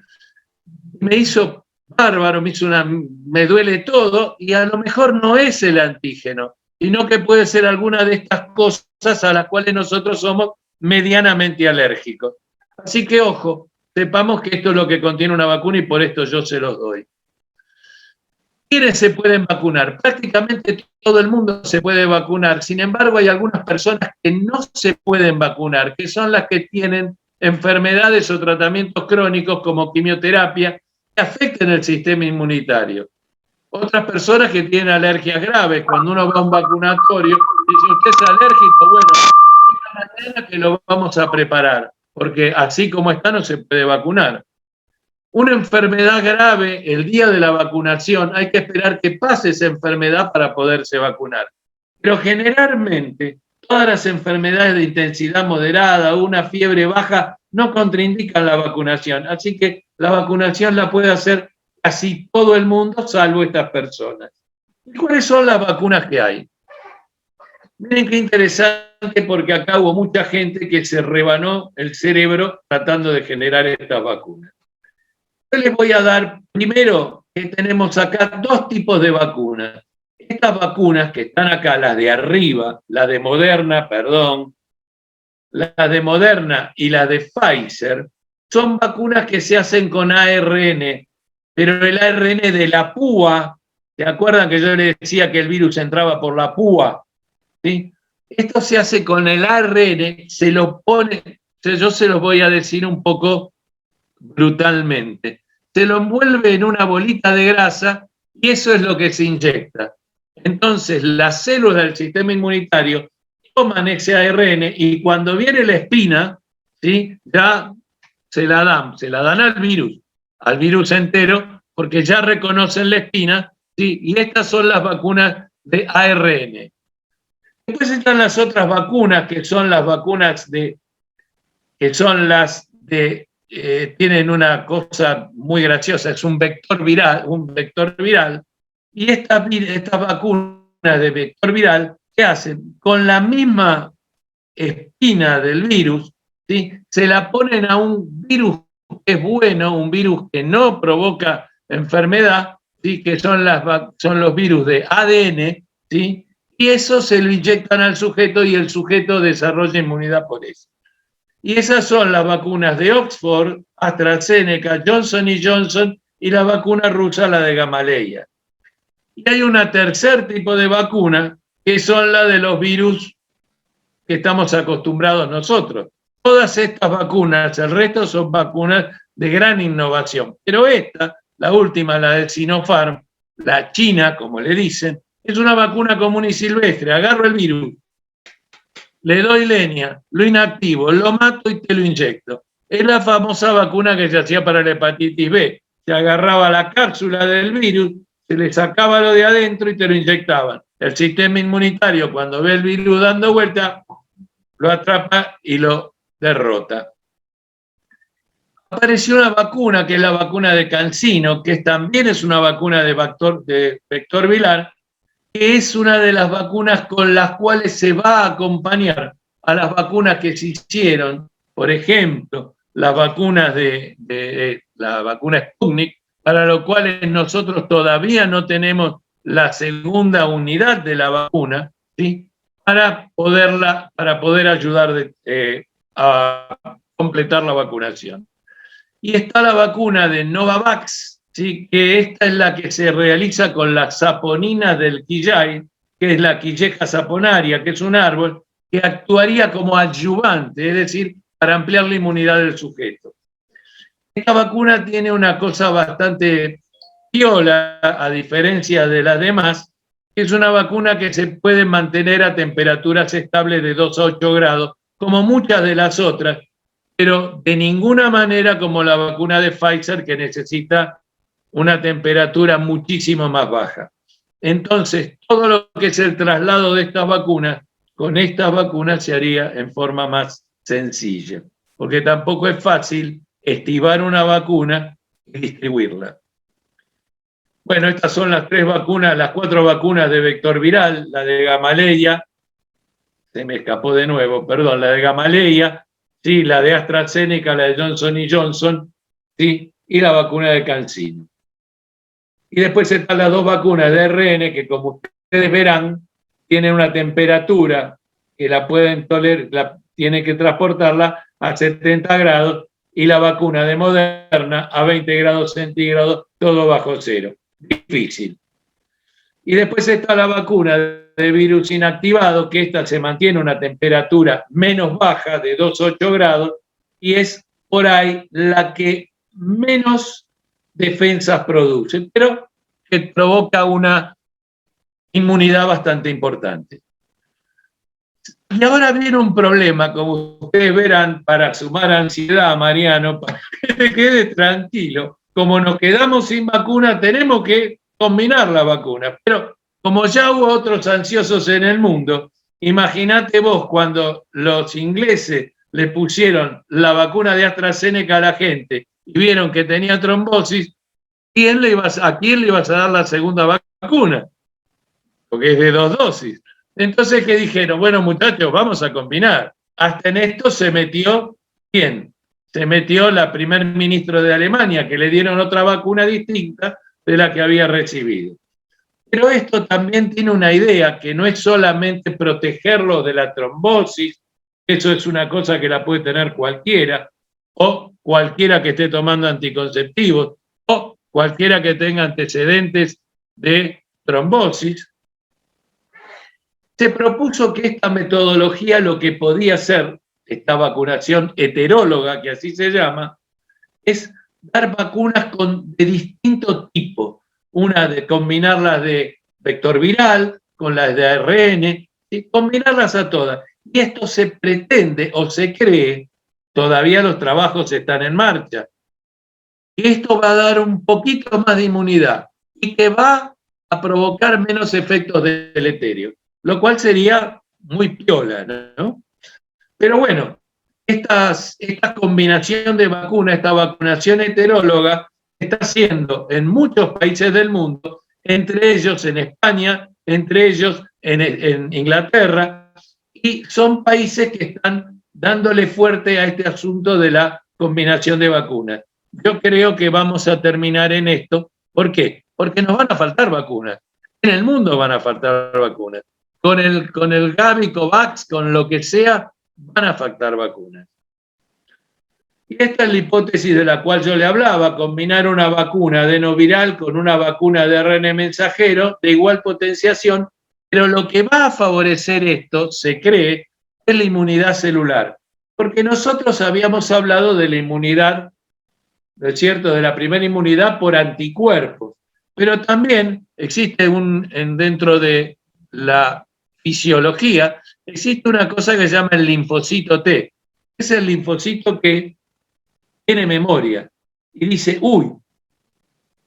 me hizo bárbaro, me duele todo, y a lo mejor no es el antígeno, sino que puede ser alguna de estas cosas a las cuales nosotros somos medianamente alérgicos. Así que, ojo, sepamos que esto es lo que contiene una vacuna y por esto yo se los doy. ¿Quiénes se pueden vacunar? Prácticamente todo el mundo se puede vacunar. Sin embargo, hay algunas personas que no se pueden vacunar, que son las que tienen enfermedades o tratamientos crónicos como quimioterapia que afecten el sistema inmunitario. Otras personas que tienen alergias graves. Cuando uno va a un vacunatorio, dice, ¿usted es alérgico? Bueno, esta mañana que lo vamos a preparar, porque así como está no se puede vacunar. Una enfermedad grave, el día de la vacunación, hay que esperar que pase esa enfermedad para poderse vacunar. Pero generalmente, todas las enfermedades de intensidad moderada o una fiebre baja no contraindican la vacunación. Así que la vacunación la puede hacer casi todo el mundo, salvo estas personas. ¿Y cuáles son las vacunas que hay? Miren qué interesante, porque acá hubo mucha gente que se rebanó el cerebro tratando de generar estas vacunas. Yo les voy a dar, primero, que tenemos acá dos tipos de vacunas. Estas vacunas que están acá, las de arriba, las de Moderna y las de Pfizer, son vacunas que se hacen con ARN, pero el ARN de la púa, ¿se acuerdan que yo les decía que el virus entraba por la púa? ¿Sí? Esto se hace con el ARN, se lo pone, yo se los voy a decir un poco brutalmente. Se lo envuelve en una bolita de grasa y eso es lo que se inyecta. Entonces, las células del sistema inmunitario toman ese ARN y cuando viene la espina, ¿sí?, ya se la dan al virus entero, porque ya reconocen la espina, ¿sí? Y estas son las vacunas de ARN. Después están las otras vacunas, que son las vacunas tienen una cosa muy graciosa, es un vector viral, y estas vacunas de vector viral, ¿qué hacen? Con la misma espina del virus, ¿sí? Se la ponen a un virus que es bueno, un virus que no provoca enfermedad, ¿sí? Que son los virus de ADN, ¿sí? Y eso se lo inyectan al sujeto y el sujeto desarrolla inmunidad por eso. Y esas son las vacunas de Oxford, AstraZeneca, Johnson Johnson y la vacuna rusa, la de Gamaleya. Y hay un tercer tipo de vacuna, que son las de los virus que estamos acostumbrados nosotros. Todas estas vacunas, el resto son vacunas de gran innovación. Pero esta, la última, la del Sinopharm, la china, como le dicen, es una vacuna común y silvestre. Agarro el virus, le doy leña, lo inactivo, lo mato y te lo inyecto. Es la famosa vacuna que se hacía para la hepatitis B. Se agarraba la cápsula del virus, se le sacaba lo de adentro y te lo inyectaban. El sistema inmunitario, cuando ve el virus dando vuelta, lo atrapa y lo derrota. Apareció una vacuna, que es la vacuna de CanSino, que también es una vacuna de vector viral, que es una de las vacunas con las cuales se va a acompañar a las vacunas que se hicieron, por ejemplo, las vacunas la vacuna Sputnik, para lo cual nosotros todavía no tenemos la segunda unidad de la vacuna, ¿sí? para poder ayudar a completar la vacunación. Y está la vacuna de Novavax, ¿sí? Que esta es la que se realiza con las saponinas del quillay, que es la quilleja saponaria, que es un árbol que actuaría como adyuvante, es decir, para ampliar la inmunidad del sujeto. Esta vacuna tiene una cosa bastante piola, a diferencia de las demás, que es una vacuna que se puede mantener a temperaturas estables de 2 a 8 grados, como muchas de las otras, pero de ninguna manera como la vacuna de Pfizer, que necesita una temperatura muchísimo más baja. Entonces, todo lo que es el traslado de estas vacunas, con estas vacunas se haría en forma más sencilla, porque tampoco es fácil estivar una vacuna y distribuirla. Bueno, estas son las 4 vacunas de vector viral, la de Gamaleya, se me escapó de nuevo, perdón, la de Gamaleya, sí, la de AstraZeneca, la de Johnson Johnson, sí, y la vacuna de CanSino. Y después están las 2 vacunas de ARN que, como ustedes verán, tienen una temperatura que la pueden tolerar, tienen que transportarla a 70 grados, y la vacuna de Moderna a 20 grados centígrados, todo bajo cero. Difícil. Y después está la vacuna de virus inactivado, que esta se mantiene a una temperatura menos baja de 2 a 8 grados, y es por ahí la que menos defensas produce, pero que provoca una inmunidad bastante importante. Y ahora viene un problema, como ustedes verán, para sumar ansiedad, Mariano, para que te quede tranquilo. Como nos quedamos sin vacuna, tenemos que combinar la vacuna. Pero como ya hubo otros ansiosos en el mundo, imagínate vos cuando los ingleses le pusieron la vacuna de AstraZeneca a la gente y vieron que tenía trombosis, ¿a quién le ibas a dar la segunda vacuna? Porque es de 2 dosis. Entonces, ¿qué dijeron? Bueno, muchachos, vamos a combinar. Hasta en esto se metió, ¿quién? Se metió la primer ministra de Alemania, que le dieron otra vacuna distinta de la que había recibido. Pero esto también tiene una idea, que no es solamente protegerlo de la trombosis, eso es una cosa que la puede tener cualquiera, o cualquiera que esté tomando anticonceptivos, o cualquiera que tenga antecedentes de trombosis. Se propuso que esta metodología lo que podía hacer, esta vacunación heteróloga, que así se llama, es dar vacunas de distinto tipo. Una de combinarlas de vector viral con las de ARN, y combinarlas a todas. Y esto se pretende o se cree, todavía los trabajos están en marcha, que esto va a dar un poquito más de inmunidad y que va a provocar menos efectos deleterios, lo cual sería muy piola, ¿no? Pero bueno, esta combinación de vacunas, esta vacunación heteróloga, está haciendo en muchos países del mundo, entre ellos en España, entre ellos en Inglaterra, y son países que están dándole fuerte a este asunto de la combinación de vacunas. Yo creo que vamos a terminar en esto. ¿Por qué? Porque nos van a faltar vacunas. En el mundo van a faltar vacunas. Con el Gavi, Covax, con lo que sea, van a faltar vacunas. Y esta es la hipótesis de la cual yo le hablaba, combinar una vacuna adenoviral con una vacuna de ARN mensajero de igual potenciación, pero lo que va a favorecer esto, se cree, es la inmunidad celular. Porque nosotros habíamos hablado de la inmunidad, ¿no es cierto?, de la primera inmunidad por anticuerpos, pero también existe dentro de la fisiología, existe una cosa que se llama el linfocito T. Es el linfocito que tiene memoria y dice, uy,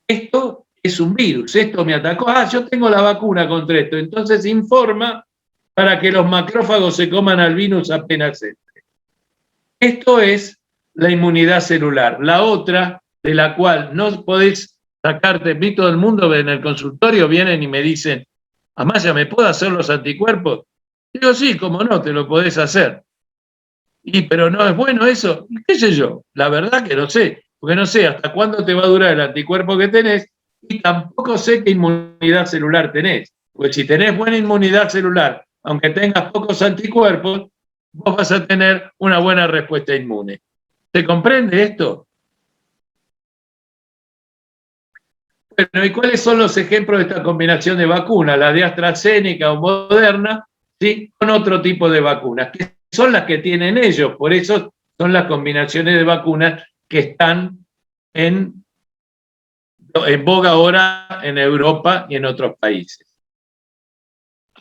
esto es un virus, esto me atacó, yo tengo la vacuna contra esto, entonces informa para que los macrófagos se coman al virus apenas entre. Esto es la inmunidad celular. La otra, de la cual no podés sacarte, vi todo el mundo en el consultorio, vienen y me dicen, Amaya, ¿me puedo hacer los anticuerpos? Digo, sí, cómo no, te lo podés hacer. Pero no es bueno eso, qué sé yo, la verdad que no sé, porque no sé hasta cuándo te va a durar el anticuerpo que tenés y tampoco sé qué inmunidad celular tenés. Porque si tenés buena inmunidad celular, aunque tengas pocos anticuerpos, vos vas a tener una buena respuesta inmune. ¿Se comprende esto? Bueno, ¿y cuáles son los ejemplos de esta combinación de vacunas? La de AstraZeneca o Moderna, ¿sí?, con otro tipo de vacunas, que son las que tienen ellos, por eso son las combinaciones de vacunas que están en boga ahora en Europa y en otros países.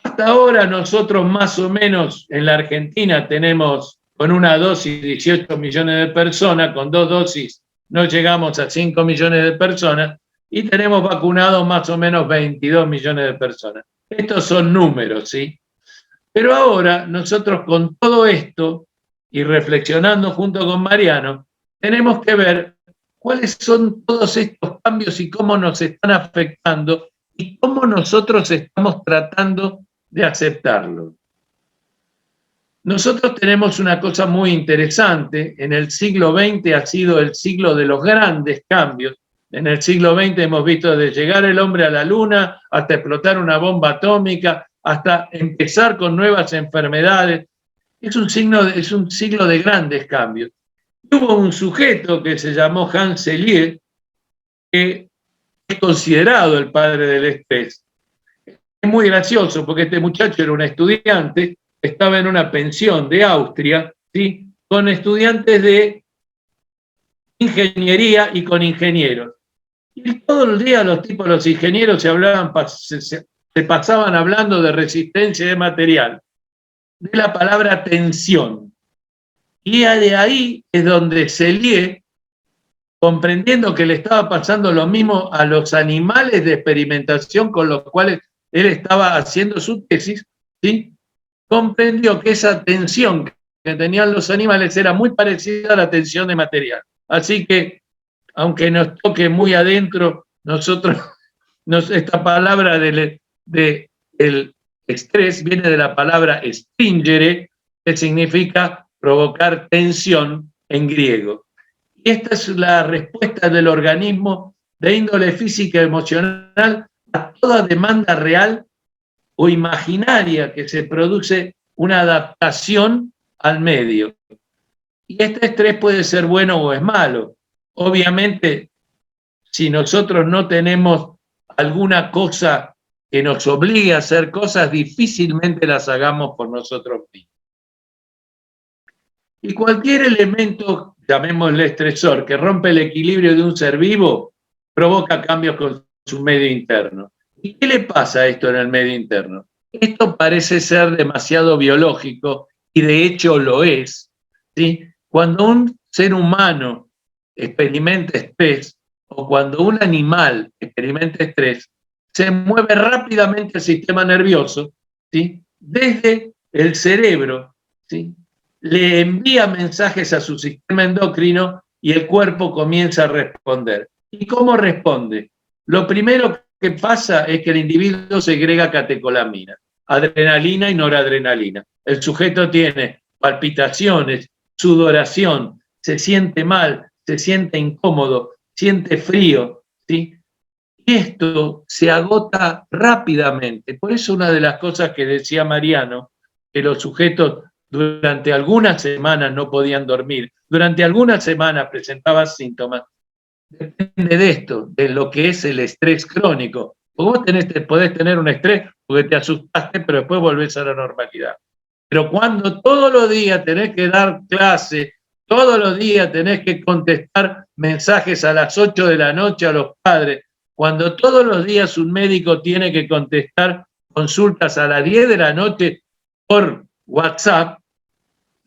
Hasta ahora nosotros más o menos en la Argentina tenemos con una dosis 18 millones de personas, con 2 dosis no llegamos a 5 millones de personas y tenemos vacunados más o menos 22 millones de personas. Estos son números, ¿sí? Pero ahora nosotros con todo esto y reflexionando junto con Mariano, tenemos que ver cuáles son todos estos cambios y cómo nos están afectando y cómo nosotros estamos tratando de aceptarlo. Nosotros tenemos una cosa muy interesante, en el siglo XX ha sido el siglo de los grandes cambios. En el siglo XX hemos visto desde llegar el hombre a la luna hasta explotar una bomba atómica, hasta empezar con nuevas enfermedades. Es un siglo de grandes cambios. Hubo un sujeto que se llamó Hans Selye, que es considerado el padre del estrés. Es muy gracioso porque este muchacho era un estudiante, estaba en una pensión de Austria, ¿sí?, con estudiantes de ingeniería y con ingenieros. Y todo el día los ingenieros se pasaban hablando de resistencia de material, de la palabra tensión. Y de ahí es donde Selye, comprendiendo que le estaba pasando lo mismo a los animales de experimentación con los cuales él estaba haciendo su tesis, ¿sí?, comprendió que esa tensión que tenían los animales era muy parecida a la tensión de material. Así que, aunque nos toque muy adentro, nosotros, esta palabra del estrés viene de la palabra stringere, que significa provocar tensión en griego. Y esta es la respuesta del organismo de índole física y emocional a toda demanda real o imaginaria que se produce una adaptación al medio. Y este estrés puede ser bueno o es malo. Obviamente, si nosotros no tenemos alguna cosa que nos obligue a hacer cosas, difícilmente las hagamos por nosotros mismos. Y cualquier elemento, llamémosle estresor, que rompe el equilibrio de un ser vivo, provoca cambios con su medio interno. ¿Y qué le pasa a esto en el medio interno? Esto parece ser demasiado biológico, y de hecho lo es, ¿sí? Cuando un ser humano experimenta estrés, o cuando un animal experimenta estrés, se mueve rápidamente el sistema nervioso, ¿sí? Desde el cerebro, ¿sí? Le envía mensajes a su sistema endocrino y el cuerpo comienza a responder. ¿Y cómo responde? Lo primero que pasa es que el individuo segrega catecolamina, adrenalina y noradrenalina. El sujeto tiene palpitaciones, sudoración, se siente mal, se siente incómodo, siente frío, ¿sí? Y esto se agota rápidamente. Por eso una de las cosas que decía Mariano, que los sujetos durante algunas semanas no podían dormir, durante algunas semanas presentaban síntomas, depende de esto, de lo que es el estrés crónico. Vos podés tener un estrés porque te asustaste, pero después volvés a la normalidad. Pero cuando todos los días tenés que dar clase, todos los días tenés que contestar mensajes a las 8 de la noche a los padres, cuando todos los días un médico tiene que contestar consultas a las 10 de la noche por WhatsApp,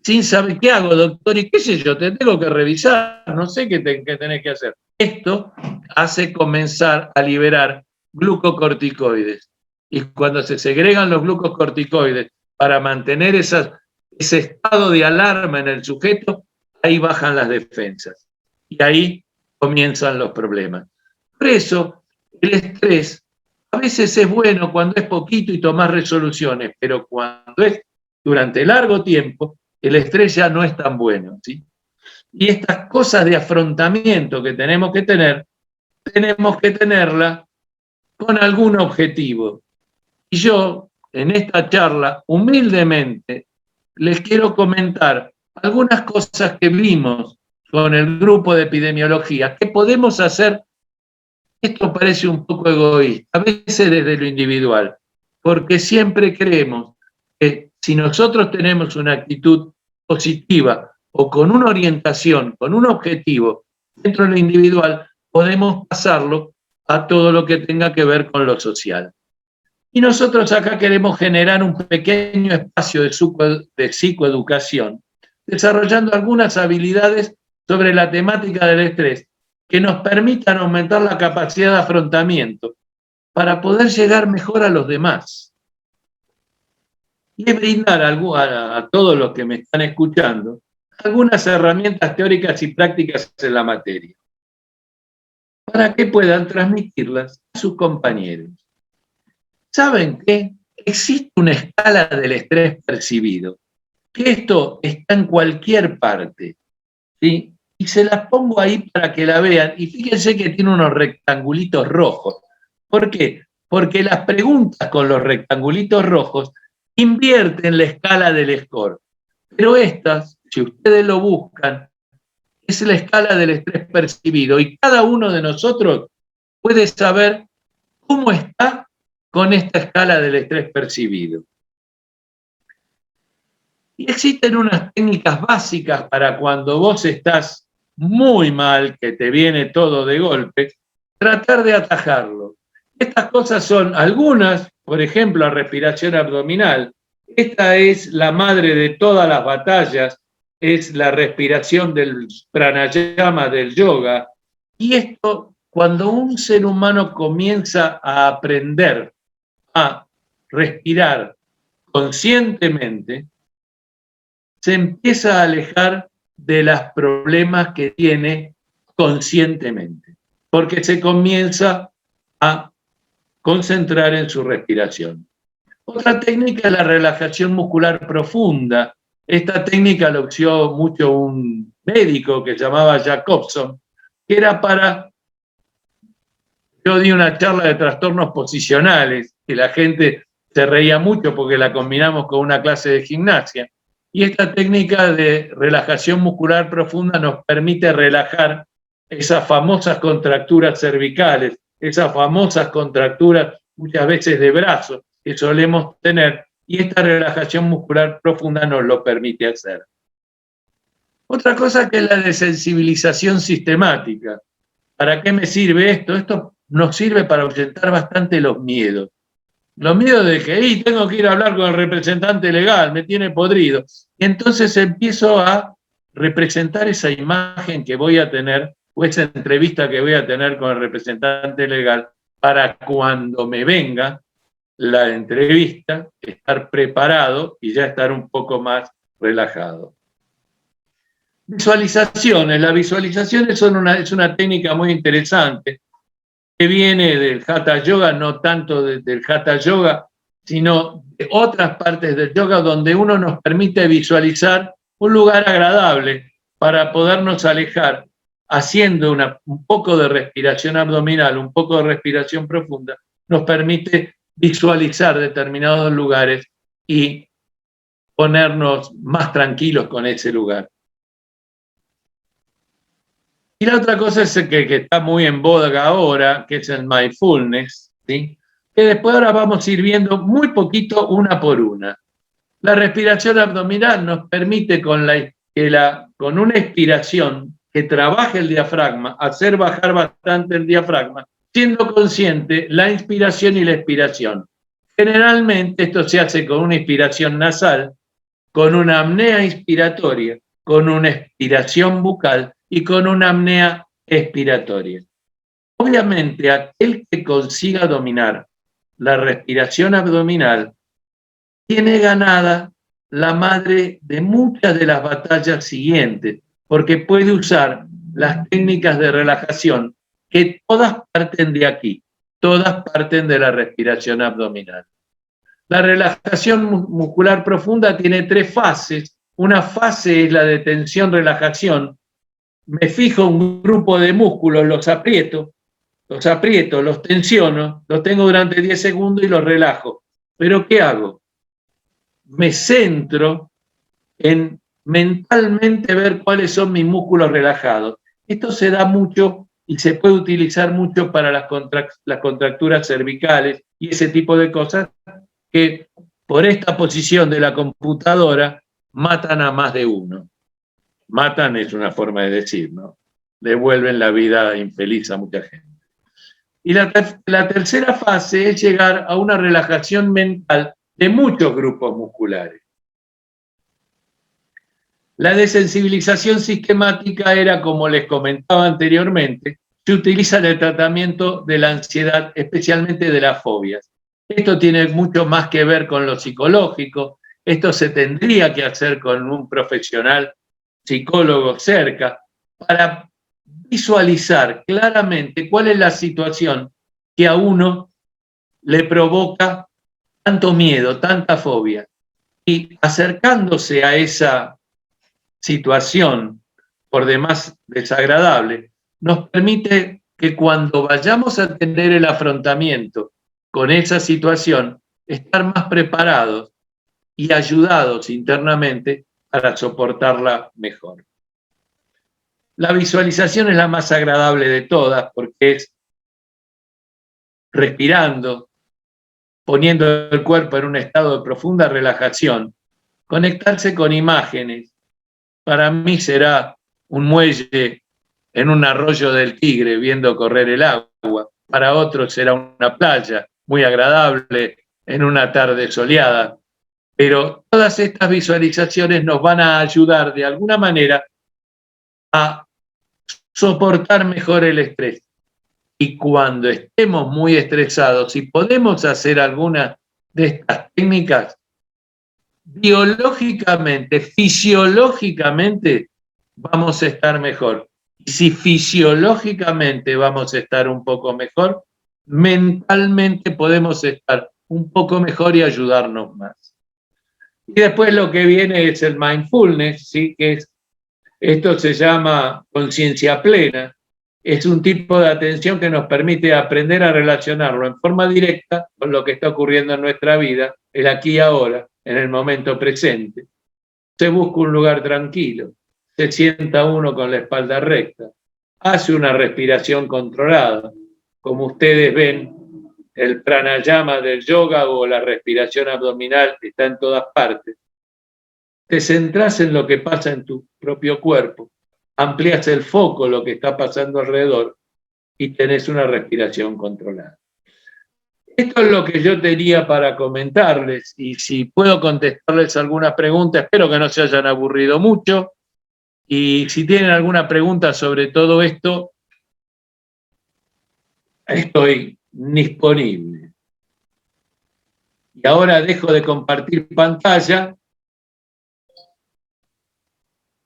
sin saber qué hago, doctor, y qué sé yo, te tengo que revisar, no sé qué tenés que hacer. Esto hace comenzar a liberar glucocorticoides. Y cuando se segregan los glucocorticoides para mantener ese estado de alarma en el sujeto, ahí bajan las defensas. Y ahí comienzan los problemas. Por eso, el estrés a veces es bueno cuando es poquito y tomás resoluciones, pero cuando es durante largo tiempo, el estrés ya no es tan bueno, ¿sí? Y estas cosas de afrontamiento que tenemos que tenerla con algún objetivo. Y yo, en esta charla, humildemente, les quiero comentar algunas cosas que vimos con el grupo de epidemiología, que podemos hacer. Esto parece un poco egoísta, a veces desde lo individual, porque siempre creemos que si nosotros tenemos una actitud positiva o con una orientación, con un objetivo dentro de lo individual, podemos pasarlo a todo lo que tenga que ver con lo social. Y nosotros acá queremos generar un pequeño espacio de psicoeducación, desarrollando algunas habilidades sobre la temática del estrés que nos permitan aumentar la capacidad de afrontamiento para poder llegar mejor a los demás. Y es brindar a todos los que me están escuchando algunas herramientas teóricas y prácticas en la materia, para que puedan transmitirlas a sus compañeros. ¿Saben qué? Existe una escala del estrés percibido, que esto está en cualquier parte, ¿sí? Y se las pongo ahí para que la vean, y fíjense que tiene unos rectangulitos rojos. ¿Por qué? Porque las preguntas con los rectangulitos rojos invierten la escala del score. Pero estas, si ustedes lo buscan, es la escala del estrés percibido, y cada uno de nosotros puede saber cómo está con esta escala del estrés percibido. Y existen unas técnicas básicas para cuando vos estás muy mal, que te viene todo de golpe, tratar de atajarlo. Estas cosas son algunas, por ejemplo, la respiración abdominal. Esta es la madre de todas las batallas, es la respiración del pranayama del yoga. Y esto, cuando un ser humano comienza a aprender a respirar conscientemente, se empieza a alejar de los problemas que tiene conscientemente, porque se comienza a concentrar en su respiración. Otra técnica es la relajación muscular profunda. Esta técnica la usó mucho un médico que se llamaba Jacobson, que era para... Yo di una charla de trastornos posicionales, que la gente se reía mucho porque la combinamos con una clase de gimnasia. Y esta técnica de relajación muscular profunda nos permite relajar esas famosas contracturas cervicales, esas famosas contracturas muchas veces de brazos que solemos tener, y esta relajación muscular profunda nos lo permite hacer. Otra cosa que es la desensibilización sistemática. ¿Para qué me sirve esto? Esto nos sirve para ahuyentar bastante los miedos. Los miedos de que tengo que ir a hablar con el representante legal, me tiene podrido. Y entonces empiezo a representar esa imagen que voy a tener o esa entrevista que voy a tener con el representante legal para cuando me venga la entrevista, estar preparado y ya estar un poco más relajado. Visualizaciones. Las visualizaciones es una técnica muy interesante que viene del Hatha Yoga, no tanto del Hatha Yoga, sino de otras partes del yoga donde uno nos permite visualizar un lugar agradable para podernos alejar, haciendo un poco de respiración abdominal, un poco de respiración profunda, nos permite visualizar determinados lugares y ponernos más tranquilos con ese lugar. Y la otra cosa es que está muy en boga ahora, que es el mindfulness, ¿sí? Que después ahora vamos a ir viendo muy poquito una por una. La respiración abdominal nos permite con una expiración que trabaje el diafragma, hacer bajar bastante el diafragma, siendo consciente la inspiración y la expiración. Generalmente esto se hace con una inspiración nasal, con una apnea inspiratoria, con una expiración bucal y con una apnea expiratoria. Obviamente, aquel que consiga dominar la respiración abdominal tiene ganada la madre de muchas de las batallas siguientes, porque puede usar las técnicas de relajación que todas parten de aquí, todas parten de la respiración abdominal. La relajación muscular profunda tiene 3 fases. Una fase es la de tensión-relajación. Me fijo un grupo de músculos, los aprieto, los tensiono, los tengo durante 10 segundos y los relajo. ¿Pero qué hago? Me centro en mentalmente ver cuáles son mis músculos relajados. Esto se da mucho y se puede utilizar mucho para las contracturas cervicales y ese tipo de cosas que por esta posición de la computadora matan a más de uno. Matan es una forma de decir, ¿no? Devuelven la vida infeliz a mucha gente. Y la tercera fase es llegar a una relajación mental de muchos grupos musculares. La desensibilización sistemática era, como les comentaba anteriormente, se utiliza en el tratamiento de la ansiedad, especialmente de las fobias. Esto tiene mucho más que ver con lo psicológico, esto se tendría que hacer con un profesional psicólogo cerca para visualizar claramente cuál es la situación que a uno le provoca tanto miedo, tanta fobia. Y acercándose a esa situación por demás desagradable, nos permite que cuando vayamos a tener el afrontamiento con esa situación, estar más preparados y ayudados internamente para soportarla mejor. La visualización es la más agradable de todas porque es respirando, poniendo el cuerpo en un estado de profunda relajación, conectarse con imágenes. Para mí será un muelle en un arroyo del Tigre viendo correr el agua. Para otros será una playa muy agradable en una tarde soleada. Pero todas estas visualizaciones nos van a ayudar de alguna manera a soportar mejor el estrés. Y cuando estemos muy estresados, si podemos hacer alguna de estas técnicas, biológicamente, fisiológicamente, vamos a estar mejor. Y si fisiológicamente vamos a estar un poco mejor, mentalmente podemos estar un poco mejor y ayudarnos más. Y después lo que viene es el mindfulness, ¿sí? Esto se llama conciencia plena. Es un tipo de atención que nos permite aprender a relacionarlo en forma directa con lo que está ocurriendo en nuestra vida, el aquí y ahora, en el momento presente. Se busca un lugar tranquilo, se sienta uno con la espalda recta, hace una respiración controlada. Como ustedes ven, el pranayama del yoga o la respiración abdominal está en todas partes. Te centrás en lo que pasa en tu propio cuerpo, amplías el foco, lo que está pasando alrededor, y tenés una respiración controlada. Esto es lo que yo tenía para comentarles, y si puedo contestarles alguna pregunta, espero que no se hayan aburrido mucho, Y si tienen alguna pregunta sobre todo esto, estoy disponible. Y ahora dejo de compartir pantalla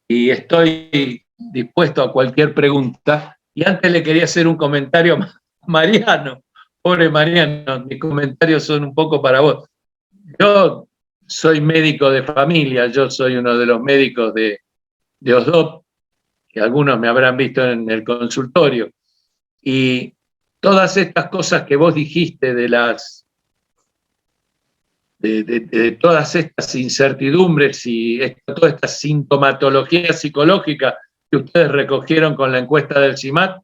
y estoy dispuesto a cualquier pregunta. Y antes le quería hacer un comentario a Mariano. Pobre Mariano, mis comentarios son un poco para vos. Yo soy médico de familia, yo soy uno de los médicos de OSDOP, que algunos me habrán visto en el consultorio. Y todas estas cosas que vos dijiste de todas estas incertidumbres y toda esta sintomatología psicológica que ustedes recogieron con la encuesta del CIMAT,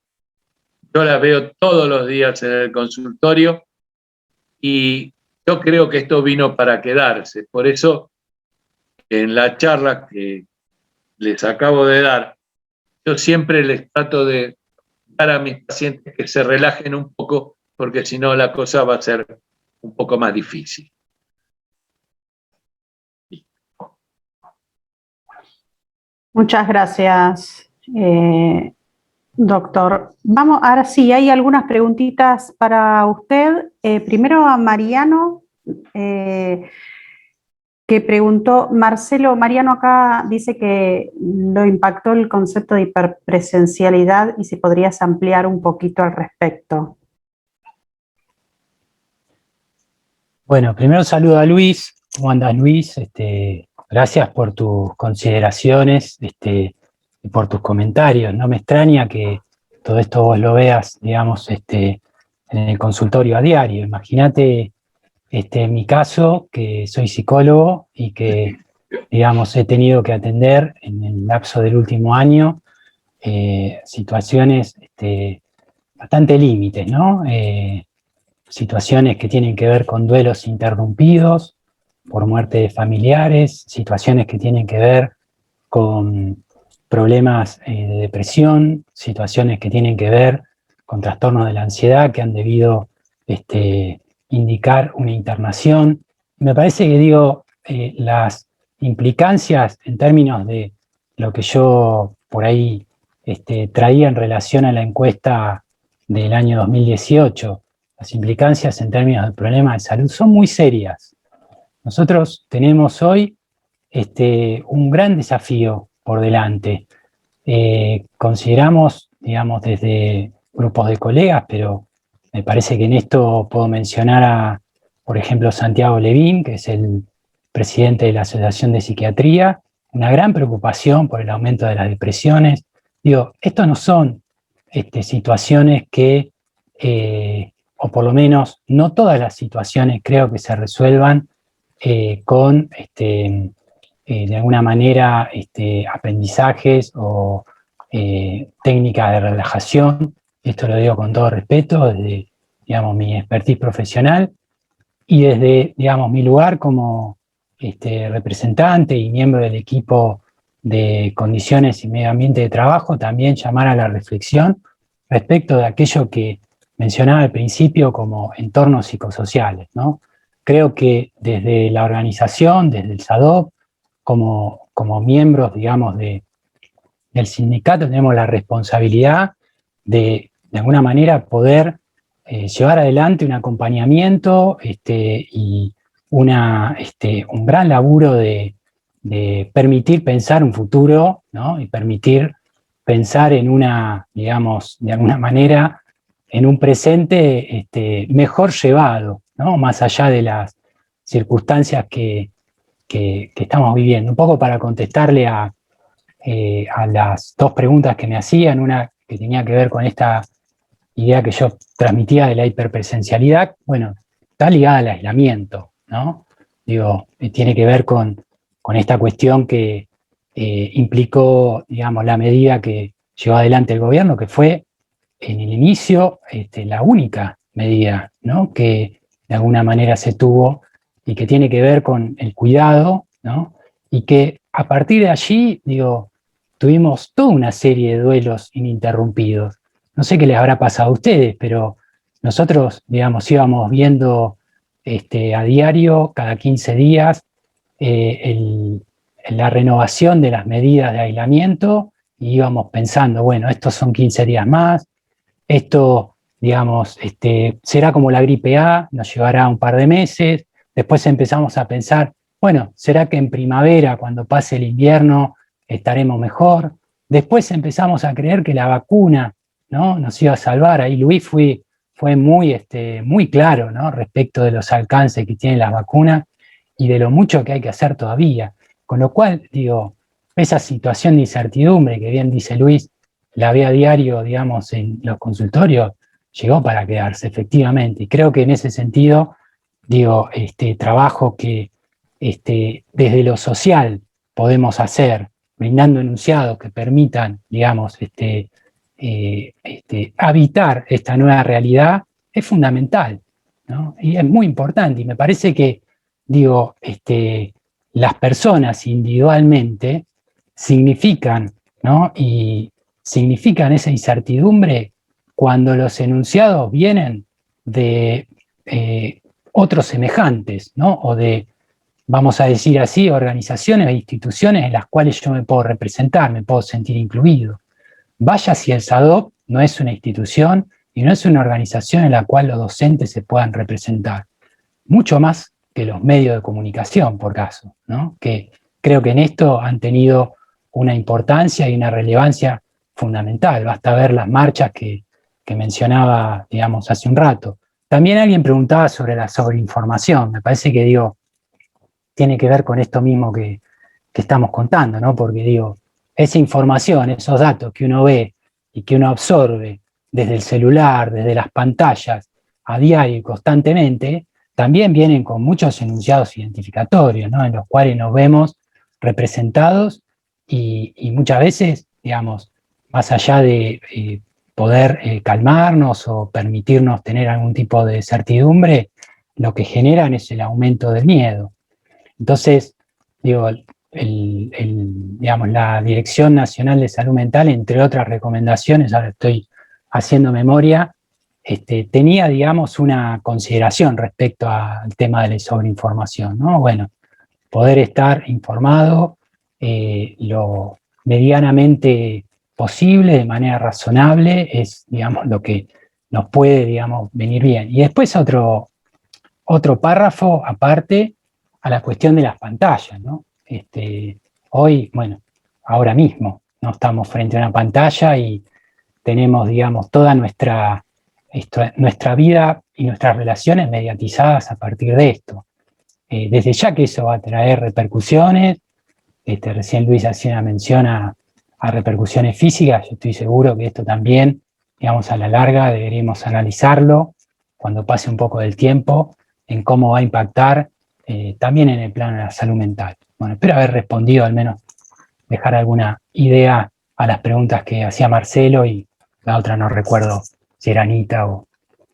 yo la veo todos los días en el consultorio y yo creo que esto vino para quedarse. Por eso, en la charla que les acabo de dar, yo siempre les trato de dar a mis pacientes que se relajen un poco, porque si no la cosa va a ser un poco más difícil. Muchas gracias, doctor. Vamos, ahora sí, hay algunas preguntitas para usted. Primero a Mariano, que preguntó, Mariano acá dice que lo impactó el concepto de hiperpresencialidad y si podrías ampliar un poquito al respecto. Bueno, primero saludo a Luis. ¿Cómo andas, Luis? Gracias por tus consideraciones y por tus comentarios. No me extraña que todo esto vos lo veas, digamos, en el consultorio a diario. Imagínate en mi caso, que soy psicólogo y que, digamos, he tenido que atender en el lapso del último año situaciones bastante límites, ¿no? Situaciones que tienen que ver con duelos interrumpidos por muerte de familiares, situaciones que tienen que ver con problemas de depresión, situaciones que tienen que ver con trastornos de la ansiedad que han debido indicar una internación. Me parece que las implicancias en términos de lo que yo por ahí traía en relación a la encuesta del año 2018, las implicancias en términos del problema de salud son muy serias. Nosotros tenemos hoy un gran desafío por delante. Consideramos, digamos, desde grupos de colegas, pero me parece que en esto puedo mencionar por ejemplo, Santiago Levín, que es el presidente de la Asociación de Psiquiatría, una gran preocupación por el aumento de las depresiones. Estos no son situaciones que, o por lo menos no todas las situaciones creo que se resuelvan con, de alguna manera, aprendizajes o técnicas de relajación. Esto lo digo con todo respeto, desde, digamos, mi expertise profesional y desde, digamos, mi lugar como representante y miembro del equipo de condiciones y medio ambiente de trabajo, también llamar a la reflexión respecto de aquello que mencionaba al principio como entornos psicosociales, ¿no? Creo que desde la organización, desde el SADOP, como miembros, digamos, del sindicato, tenemos la responsabilidad de alguna manera poder llevar adelante un acompañamiento y un gran laburo de permitir pensar un futuro, ¿no? Y permitir pensar en digamos, de alguna manera, en un presente mejor llevado, ¿no? Más allá de las circunstancias que estamos viviendo. Un poco para contestarle a las dos preguntas que me hacían, una que tenía que ver con esta idea que yo transmitía de la hiperpresencialidad, bueno, está ligada al aislamiento, ¿no? Tiene que ver con esta cuestión que implicó, digamos, la medida que llevó adelante el gobierno, que fue en el inicio la única medida, ¿no? Que de alguna manera se tuvo y que tiene que ver con el cuidado, ¿no? Y que a partir de allí, tuvimos toda una serie de duelos ininterrumpidos. No sé qué les habrá pasado a ustedes, pero nosotros, digamos, íbamos viendo a diario, cada 15 días, el la renovación de las medidas de aislamiento y íbamos pensando, bueno, estos son 15 días más, esto, digamos, será como la gripe A, nos llevará un par de meses, después empezamos a pensar, bueno, ¿será que en primavera, cuando pase el invierno, estaremos mejor? Después empezamos a creer que la vacuna, ¿no?, nos iba a salvar. Ahí Luis fue muy claro, ¿no?, respecto de los alcances que tienen las vacunas y de lo mucho que hay que hacer todavía. Con lo cual, digo, esa situación de incertidumbre que bien dice Luis, la ve a diario, digamos, en los consultorios, llegó para quedarse, efectivamente. Y creo que en ese sentido, digo, trabajo que desde lo social podemos hacer, brindando enunciados que permitan, digamos, habitar esta nueva realidad, es fundamental, ¿no? Y es muy importante, y me parece que, digo, las personas individualmente significan, ¿no?, y significan esa incertidumbre cuando los enunciados vienen de otros semejantes, ¿no?, o de, vamos a decir así, organizaciones e instituciones en las cuales yo me puedo representar, me puedo sentir incluido. Vaya si el SADOP no es una institución y no es una organización en la cual los docentes se puedan representar. Mucho más que los medios de comunicación, por caso, ¿no?, que creo que en esto han tenido una importancia y una relevancia fundamental. Basta ver las marchas que mencionaba, digamos, hace un rato. También alguien preguntaba sobre la sobreinformación. Me parece que, digo, tiene que ver con esto mismo que estamos contando, ¿no? Porque, digo, esa información, esos datos que uno ve y que uno absorbe desde el celular, desde las pantallas, a diario y constantemente, también vienen con muchos enunciados identificatorios, ¿no?, en los cuales nos vemos representados y muchas veces, digamos, más allá de poder calmarnos o permitirnos tener algún tipo de certidumbre, lo que generan es el aumento del miedo. Entonces, digo, digamos, la Dirección Nacional de Salud Mental, entre otras recomendaciones, ahora estoy haciendo memoria, tenía, digamos, una consideración respecto al tema de la sobreinformación, ¿no? Bueno, poder estar informado lo medianamente posible, de manera razonable, es, digamos, lo que nos puede, digamos, venir bien. Y después otro párrafo aparte a la cuestión de las pantallas, ¿no? Hoy, bueno, ahora mismo, ¿no?, estamos frente a una pantalla y tenemos, digamos, toda nuestra vida y nuestras relaciones mediatizadas a partir de esto. Desde ya que eso va a traer repercusiones, recién Luis hacía una mención a repercusiones físicas, yo estoy seguro que esto también, digamos, a la larga deberíamos analizarlo cuando pase un poco del tiempo, en cómo va a impactar también en el plano de la salud mental. Bueno, espero haber respondido, al menos dejar alguna idea a las preguntas que hacía Marcelo, y la otra no recuerdo si era Anita o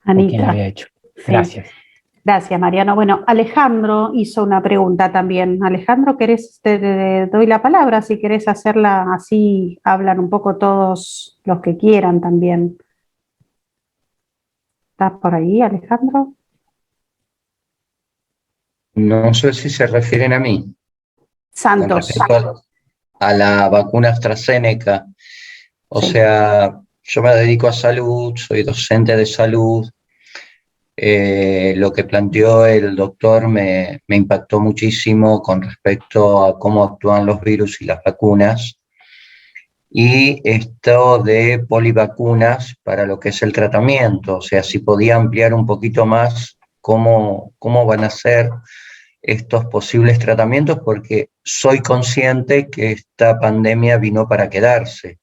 quién la había hecho. Gracias. Sí. Gracias, Mariano. Bueno, Alejandro hizo una pregunta también. Alejandro, te doy la palabra, si querés hacerla así, hablan un poco todos los que quieran también. ¿Estás por ahí, Alejandro? No sé si se refieren a mí. Santos. Con respecto a la vacuna AstraZeneca. O sea, yo me dedico a salud, soy docente de salud. Lo que planteó el doctor me impactó muchísimo con respecto a cómo actúan los virus y las vacunas. Y esto de polivacunas para lo que es el tratamiento. O sea, si podía ampliar un poquito más cómo van a ser estos posibles tratamientos, porque soy consciente que esta pandemia vino para quedarse.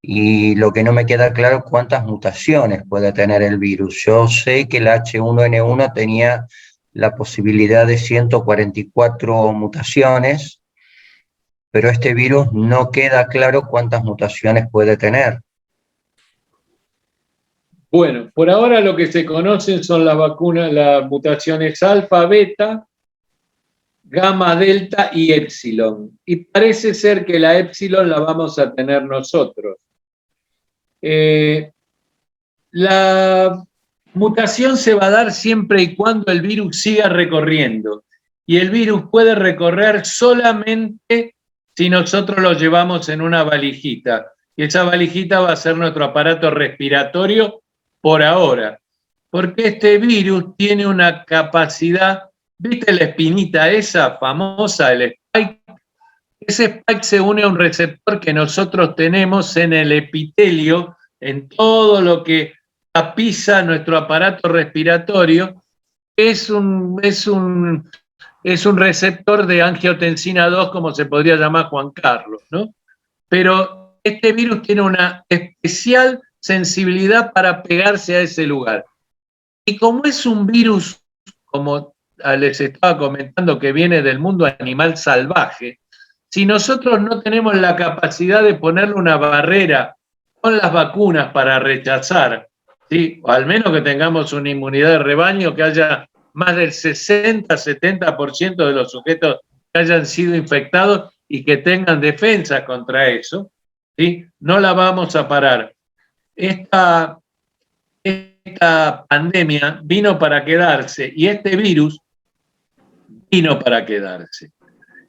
Y lo que no me queda claro es cuántas mutaciones puede tener el virus. Yo sé que el H1N1 tenía la posibilidad de 144 mutaciones, pero este virus no queda claro cuántas mutaciones puede tener. Bueno, por ahora lo que se conocen son las vacunas, las mutaciones alfa, beta, gamma, delta y epsilon. Y parece ser que la epsilon la vamos a tener nosotros. La mutación se va a dar siempre y cuando el virus siga recorriendo. y el virus puede recorrer solamente si nosotros lo llevamos en una valijita. Y esa valijita va a ser nuestro aparato respiratorio por ahora. Porque este virus tiene una capacidad, ¿viste la espinita esa famosa, el spike? Ese spike se une a un receptor que nosotros tenemos en el epitelio, en todo lo que tapiza nuestro aparato respiratorio. Es un receptor de angiotensina 2, como se podría llamar Juan Carlos, ¿no? Pero este virus tiene una especial sensibilidad para pegarse a ese lugar. Y como es un virus, como les estaba comentando, que viene del mundo animal salvaje, si nosotros no tenemos la capacidad de ponerle una barrera con las vacunas para rechazar, ¿sí? O al menos que tengamos una inmunidad de rebaño, que haya más del 60-70% de los sujetos que hayan sido infectados y que tengan defensa contra eso, ¿sí? No la vamos a parar. Esta pandemia vino para quedarse y este virus vino para quedarse.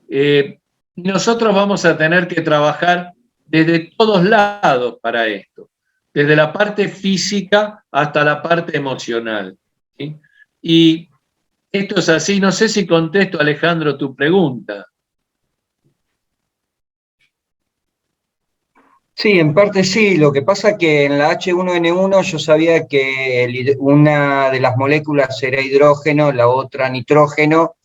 Y nosotros vamos a tener que trabajar desde todos lados para esto, desde la parte física hasta la parte emocional, ¿sí? Y esto es así. No sé si contesto, Alejandro, tu pregunta. Sí, en parte sí. Lo que pasa que en la H1N1 yo sabía que una de las moléculas era hidrógeno, la otra nitrógeno,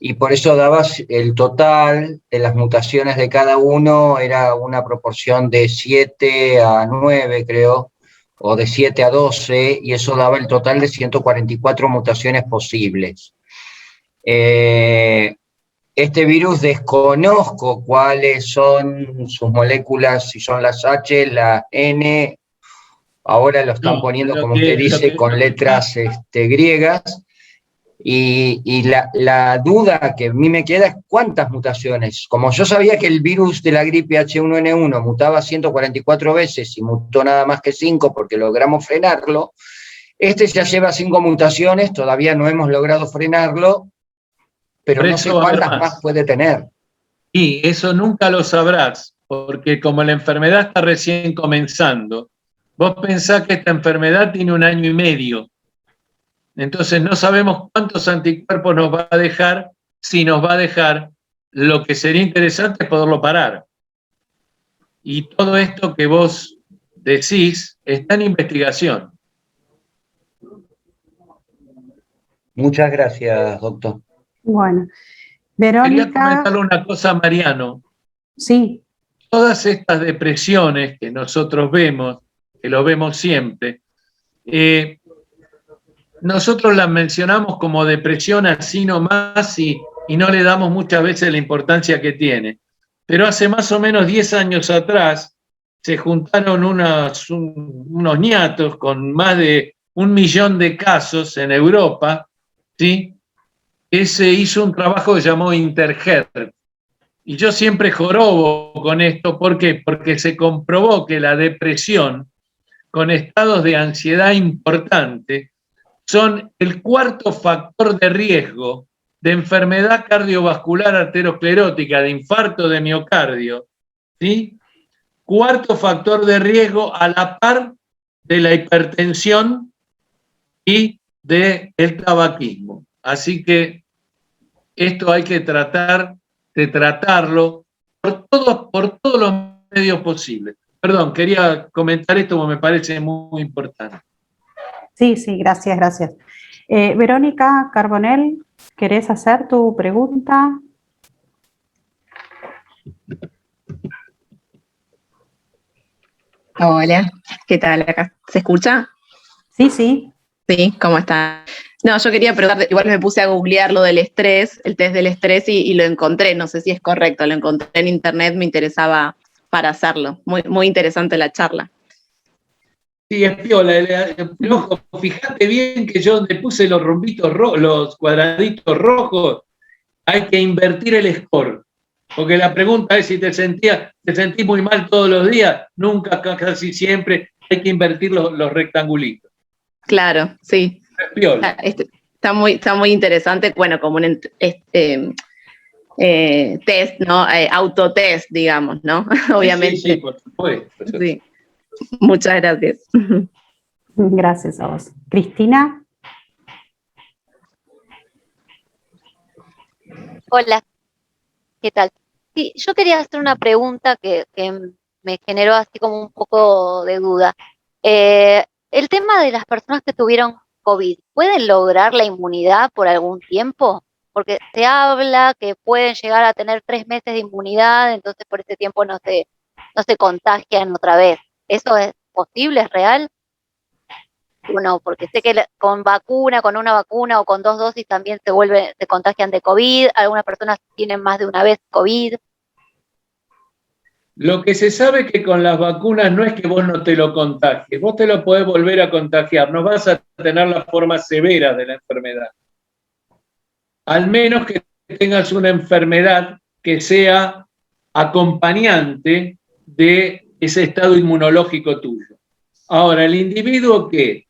y por eso dabas el total de las mutaciones de cada uno, era una proporción de 7 a 9, creo, o de 7 a 12, y eso daba el total de 144 mutaciones posibles. Este virus desconozco cuáles son sus moléculas, si son las H, las N, ahora lo están poniendo, como usted dice, con letras griegas, y la duda que a mí me queda es cuántas mutaciones. Como yo sabía que el virus de la gripe H1N1 mutaba 144 veces y mutó nada más que 5 porque logramos frenarlo, este ya lleva 5 mutaciones, todavía no hemos logrado frenarlo, pero no sé cuántas más puede tener. Y eso nunca lo sabrás, porque como la enfermedad está recién comenzando, vos pensás que esta enfermedad tiene 1 año y medio. Entonces no sabemos cuántos anticuerpos nos va a dejar, si nos va a dejar. Lo que sería interesante es poderlo parar. Y todo esto que vos decís está en investigación. Muchas gracias, doctor. Bueno, Verónica. Quería comentarle una cosa a Mariano. Sí. Todas estas depresiones que nosotros vemos, que lo vemos siempre, nosotros las mencionamos como depresión así nomás y no le damos muchas veces la importancia que tiene. Pero hace más o menos 10 años atrás se juntaron unos ñatos con más de 1 millón de casos en Europa, ¿sí? Que se hizo un trabajo que se llamó Interhealth. Y yo siempre jorobo con esto. ¿Por qué? Porque se comprobó que la depresión, con estados de ansiedad importante, son el 4º factor de riesgo de enfermedad cardiovascular arteriosclerótica, de infarto de miocardio, ¿sí? 4º factor de riesgo a la par de la hipertensión y del tabaquismo. Así que esto hay que tratar de tratarlo por todos los medios posibles. Perdón, quería comentar esto porque me parece muy importante. Sí, gracias. Verónica Carbonell, ¿querés hacer tu pregunta? Hola, ¿qué tal acá? ¿Se escucha? Sí. Sí, ¿cómo está? No, yo quería preguntarte, igual me puse a googlear lo del estrés, el test del estrés, y lo encontré, no sé si es correcto, lo encontré en internet, me interesaba para hacerlo. Muy interesante la charla. Sí, es piola. Ojo, fíjate bien que yo donde puse los rombitos los cuadraditos rojos, hay que invertir el score. Porque la pregunta es si te sentís muy mal todos los días. Nunca, casi siempre, hay que invertir los rectangulitos. Claro, sí. Es piola. Está muy interesante, bueno, como un test, ¿no? Autotest, digamos, ¿no? Obviamente. Sí, por supuesto. Sí. Muchas gracias. Gracias a vos. Cristina. Hola, ¿qué tal? Sí, yo quería hacer una pregunta que me generó así como un poco de duda. El tema de las personas que tuvieron COVID, ¿pueden lograr la inmunidad por algún tiempo? Porque se habla que pueden llegar a tener 3 meses de inmunidad, entonces por ese tiempo no se contagian otra vez. ¿Eso es posible, es real? O no, porque sé que con una vacuna o con 2 dosis también se contagian de COVID, algunas personas tienen más de una vez COVID. Lo que se sabe es que con las vacunas no es que vos no te lo contagies, vos te lo podés volver a contagiar, no vas a tener la forma severa de la enfermedad. Al menos que tengas una enfermedad que sea acompañante de ese estado inmunológico tuyo. Ahora, el individuo que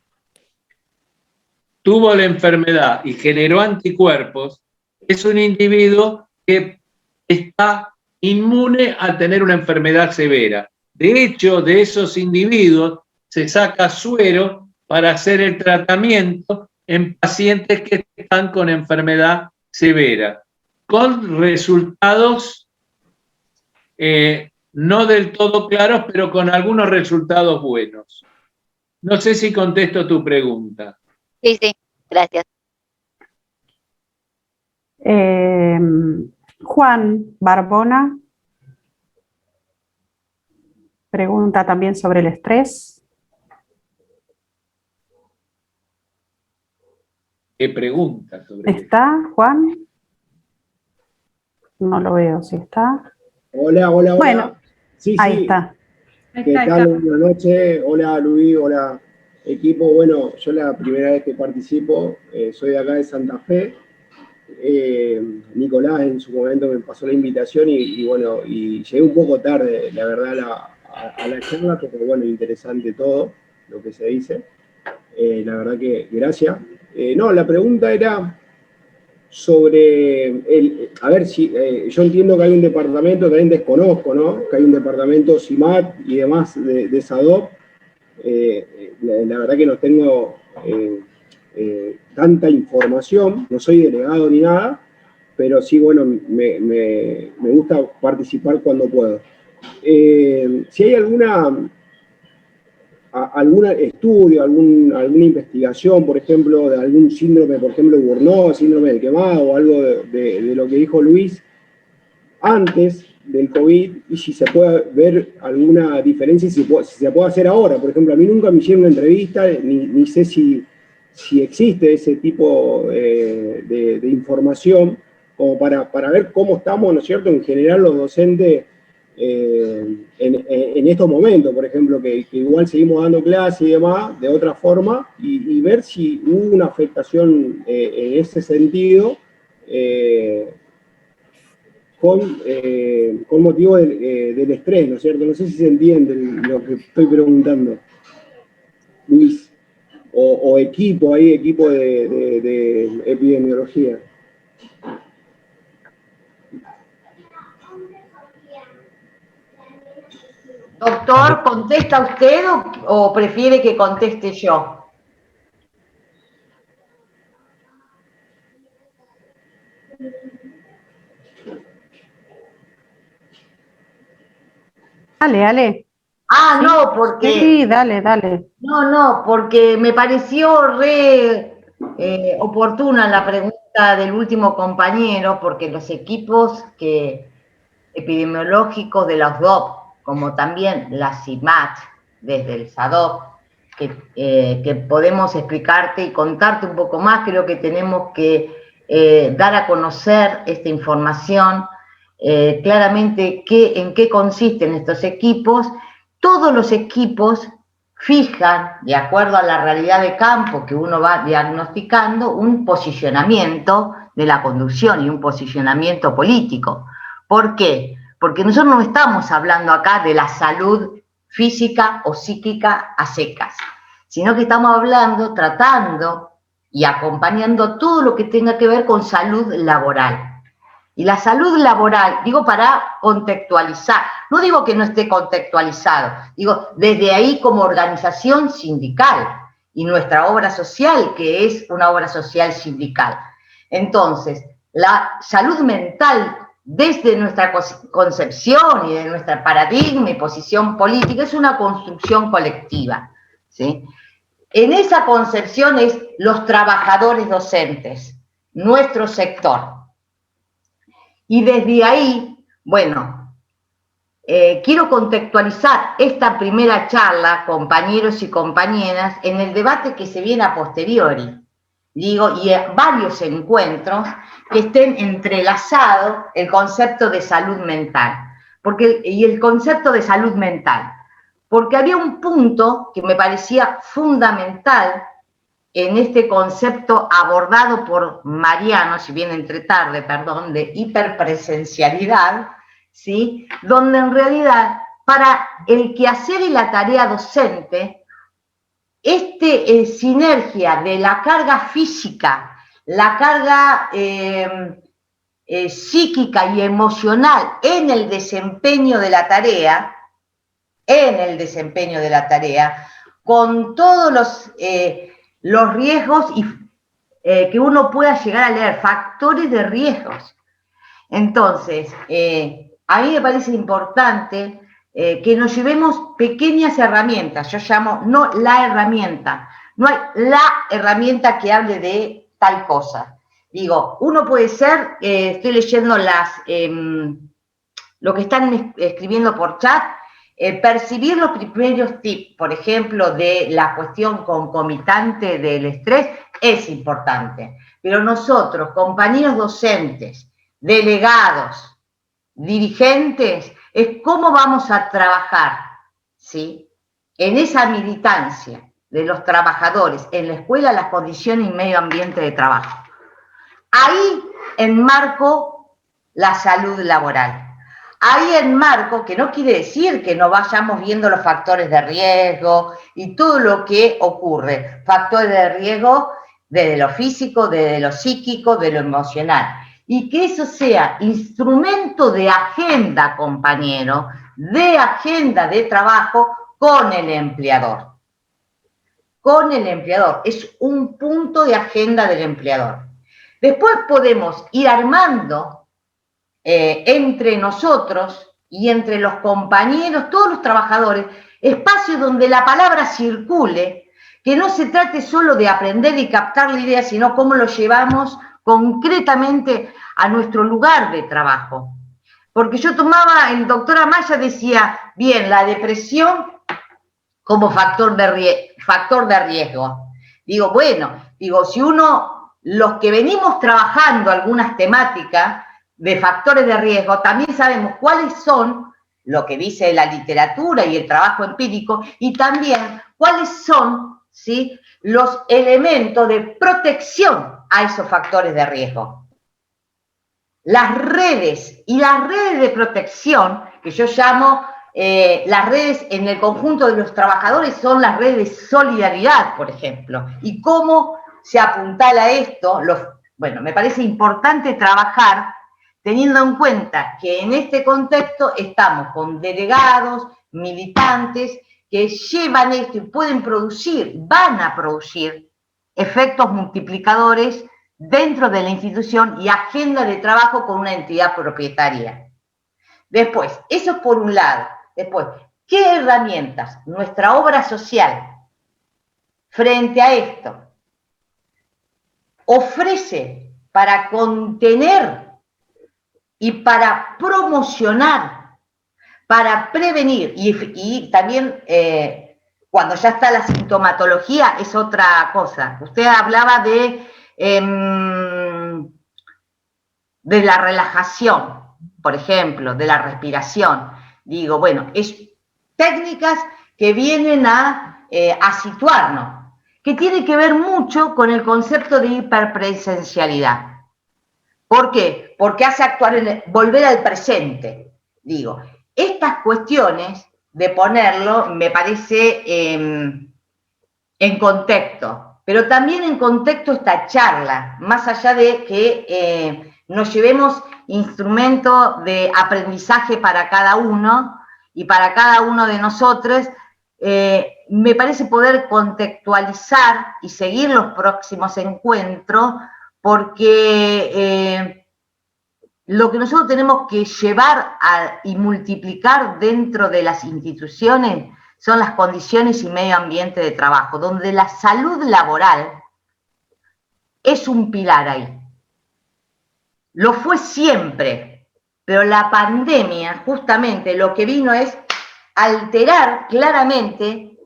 tuvo la enfermedad y generó anticuerpos es un individuo que está inmune a tener una enfermedad severa. De hecho, de esos individuos se saca suero para hacer el tratamiento en pacientes que están con enfermedad severa, con resultados no del todo claros, pero con algunos resultados buenos. No sé si contesto tu pregunta. Sí, gracias. Juan Barbona pregunta también sobre el estrés. ¿Qué pregunta sobre ¿Está, Juan? No lo veo, si está. Hola. Bueno, Sí, ahí está. ¿Qué tal? Buenas noches. Hola, Luis. Hola, equipo. Bueno, yo la primera vez que participo, soy de acá de Santa Fe. Nicolás en su momento me pasó la invitación y bueno, y llegué un poco tarde, la verdad, a la charla, pero bueno, interesante todo lo que se dice. La verdad que gracias. No, la pregunta era sobre a ver si yo entiendo que hay un departamento, también desconozco, ¿no? Que hay un departamento CIMAT y demás de SADOP. La verdad que no tengo tanta información, no soy delegado ni nada, pero sí, bueno, me gusta participar cuando puedo. Si hay algún estudio, alguna investigación, por ejemplo, de algún síndrome, por ejemplo, de Burnout, síndrome del quemado, o algo de lo que dijo Luis antes del COVID, y si se puede ver alguna diferencia y si se puede hacer ahora. Por ejemplo, a mí nunca me hicieron una entrevista, ni sé si existe ese tipo de información, como para ver cómo estamos, ¿no es cierto?, en general los docentes en estos momentos, por ejemplo, que igual seguimos dando clases y demás, de otra forma, y ver si hubo una afectación en ese sentido, con motivo del estrés, ¿no es cierto? No sé si se entiende lo que estoy preguntando, Luis, o equipo de epidemiología. Doctor, ¿contesta usted o prefiere que conteste yo? Dale. Ah, ¿sí? No, porque... Sí, dale. No, porque me pareció oportuna la pregunta del último compañero, porque los equipos epidemiológicos de la USDOP, como también la CIMAT, desde el SADOP, que podemos explicarte y contarte un poco más, creo que tenemos que dar a conocer esta información, claramente en qué consisten estos equipos. Todos los equipos fijan, de acuerdo a la realidad de campo que uno va diagnosticando, un posicionamiento de la conducción y un posicionamiento político. ¿Por qué? Porque nosotros no estamos hablando acá de la salud física o psíquica a secas, sino que estamos hablando, tratando y acompañando todo lo que tenga que ver con salud laboral. Y la salud laboral, digo para contextualizar, no digo que no esté contextualizado, digo desde ahí como organización sindical y nuestra obra social, que es una obra social sindical. Entonces, la salud mental desde nuestra concepción y de nuestro paradigma y posición política es una construcción colectiva, ¿sí? En esa concepción es los trabajadores docentes, nuestro sector. Y desde ahí, bueno, quiero contextualizar esta primera charla, compañeros y compañeras, en el debate que se viene a posteriori, digo, y varios encuentros que estén entrelazados el concepto de salud mental, y el concepto de salud mental, porque había un punto que me parecía fundamental en este concepto abordado por Mariano, si bien entre tarde, perdón, de hiperpresencialidad, ¿sí? Donde en realidad para el quehacer y la tarea docente, sinergia de la carga física, la carga psíquica y emocional en el desempeño de la tarea, con todos los riesgos que uno pueda llegar a leer, factores de riesgos. Entonces, a mí me parece importante que nos llevemos pequeñas herramientas, yo llamo no la herramienta, no hay la herramienta que hable de tal cosa. Digo, uno puede ser, estoy leyendo lo que están escribiendo por chat, percibir los primeros tips, por ejemplo, de la cuestión concomitante del estrés, es importante. Pero nosotros, compañeros docentes, delegados, dirigentes, es cómo vamos a trabajar, ¿sí? En esa militancia de los trabajadores en la escuela, las condiciones y medio ambiente de trabajo. Ahí enmarco la salud laboral. Ahí enmarco, que no quiere decir que no vayamos viendo los factores de riesgo y todo lo que ocurre. Factores de riesgo desde lo físico, desde lo psíquico, de lo emocional. Y que eso sea instrumento de agenda, compañero, de agenda de trabajo con el empleador. Con el empleador. Es un punto de agenda del empleador. Después podemos ir armando entre nosotros y entre los compañeros, todos los trabajadores, espacios donde la palabra circule, que no se trate solo de aprender y captar la idea, sino cómo lo llevamos concretamente a nuestro lugar de trabajo. Porque yo tomaba, el doctor Amaya decía, bien, la depresión como factor de riesgo. Digo, bueno, si los que venimos trabajando algunas temáticas de factores de riesgo, también sabemos cuáles son, lo que dice la literatura y el trabajo empírico, y también cuáles son, ¿sí?, los elementos de protección a esos factores de riesgo. Las redes de protección, que yo llamo las redes en el conjunto de los trabajadores, son las redes de solidaridad, por ejemplo. Y cómo se apuntala esto, bueno, me parece importante trabajar teniendo en cuenta que en este contexto estamos con delegados, militantes, que llevan esto y pueden producir, van a producir efectos multiplicadores dentro de la institución y agenda de trabajo con una entidad propietaria. Después, eso es por un lado. Después, ¿qué herramientas nuestra obra social frente a esto ofrece para contener y para promocionar, para prevenir? Y también cuando ya está la sintomatología es otra cosa. Usted hablaba de la relajación, por ejemplo, de la respiración. Digo, bueno, es técnicas que vienen a situarnos, que tiene que ver mucho con el concepto de hiperpresencialidad. ¿Por qué? Porque hace actuar, volver al presente. Digo, estas cuestiones de ponerlo me parece en contexto, pero también en contexto esta charla, más allá de que nos llevemos instrumentos de aprendizaje para cada uno y para cada uno de nosotros, me parece poder contextualizar y seguir los próximos encuentros, porque lo que nosotros tenemos que llevar y multiplicar dentro de las instituciones son las condiciones y medio ambiente de trabajo, donde la salud laboral es un pilar ahí. Lo fue siempre, pero la pandemia justamente lo que vino es alterar claramente,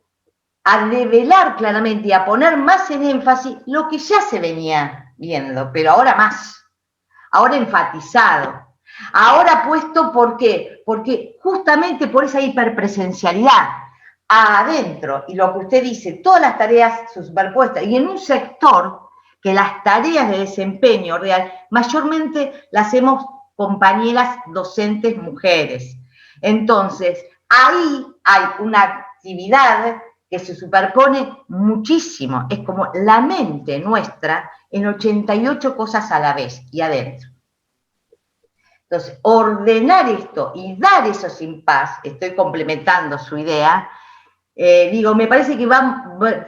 a develar claramente y a poner más en énfasis lo que ya se venía viendo, pero ahora más, ahora enfatizado, ahora puesto, ¿por qué? Porque justamente por esa hiperpresencialidad, adentro, y lo que usted dice, todas las tareas superpuestas, y en un sector que las tareas de desempeño real, mayormente las hacemos compañeras docentes mujeres. Entonces, ahí hay una actividad que se superpone muchísimo, es como la mente nuestra en 88 cosas a la vez y adentro. Entonces, ordenar esto y dar esos impas, estoy complementando su idea, me parece que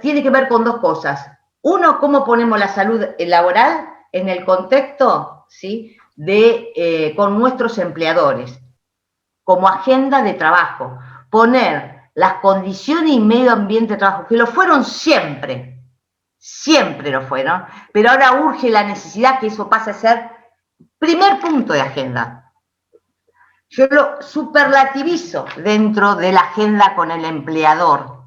tiene que ver con dos cosas. Uno, cómo ponemos la salud laboral en el contexto, ¿sí?, con nuestros empleadores, como agenda de trabajo. Poner las condiciones y medio ambiente de trabajo, que lo fueron siempre, siempre lo fueron, pero ahora urge la necesidad que eso pase a ser primer punto de agenda. Yo lo superlativizo dentro de la agenda con el empleador,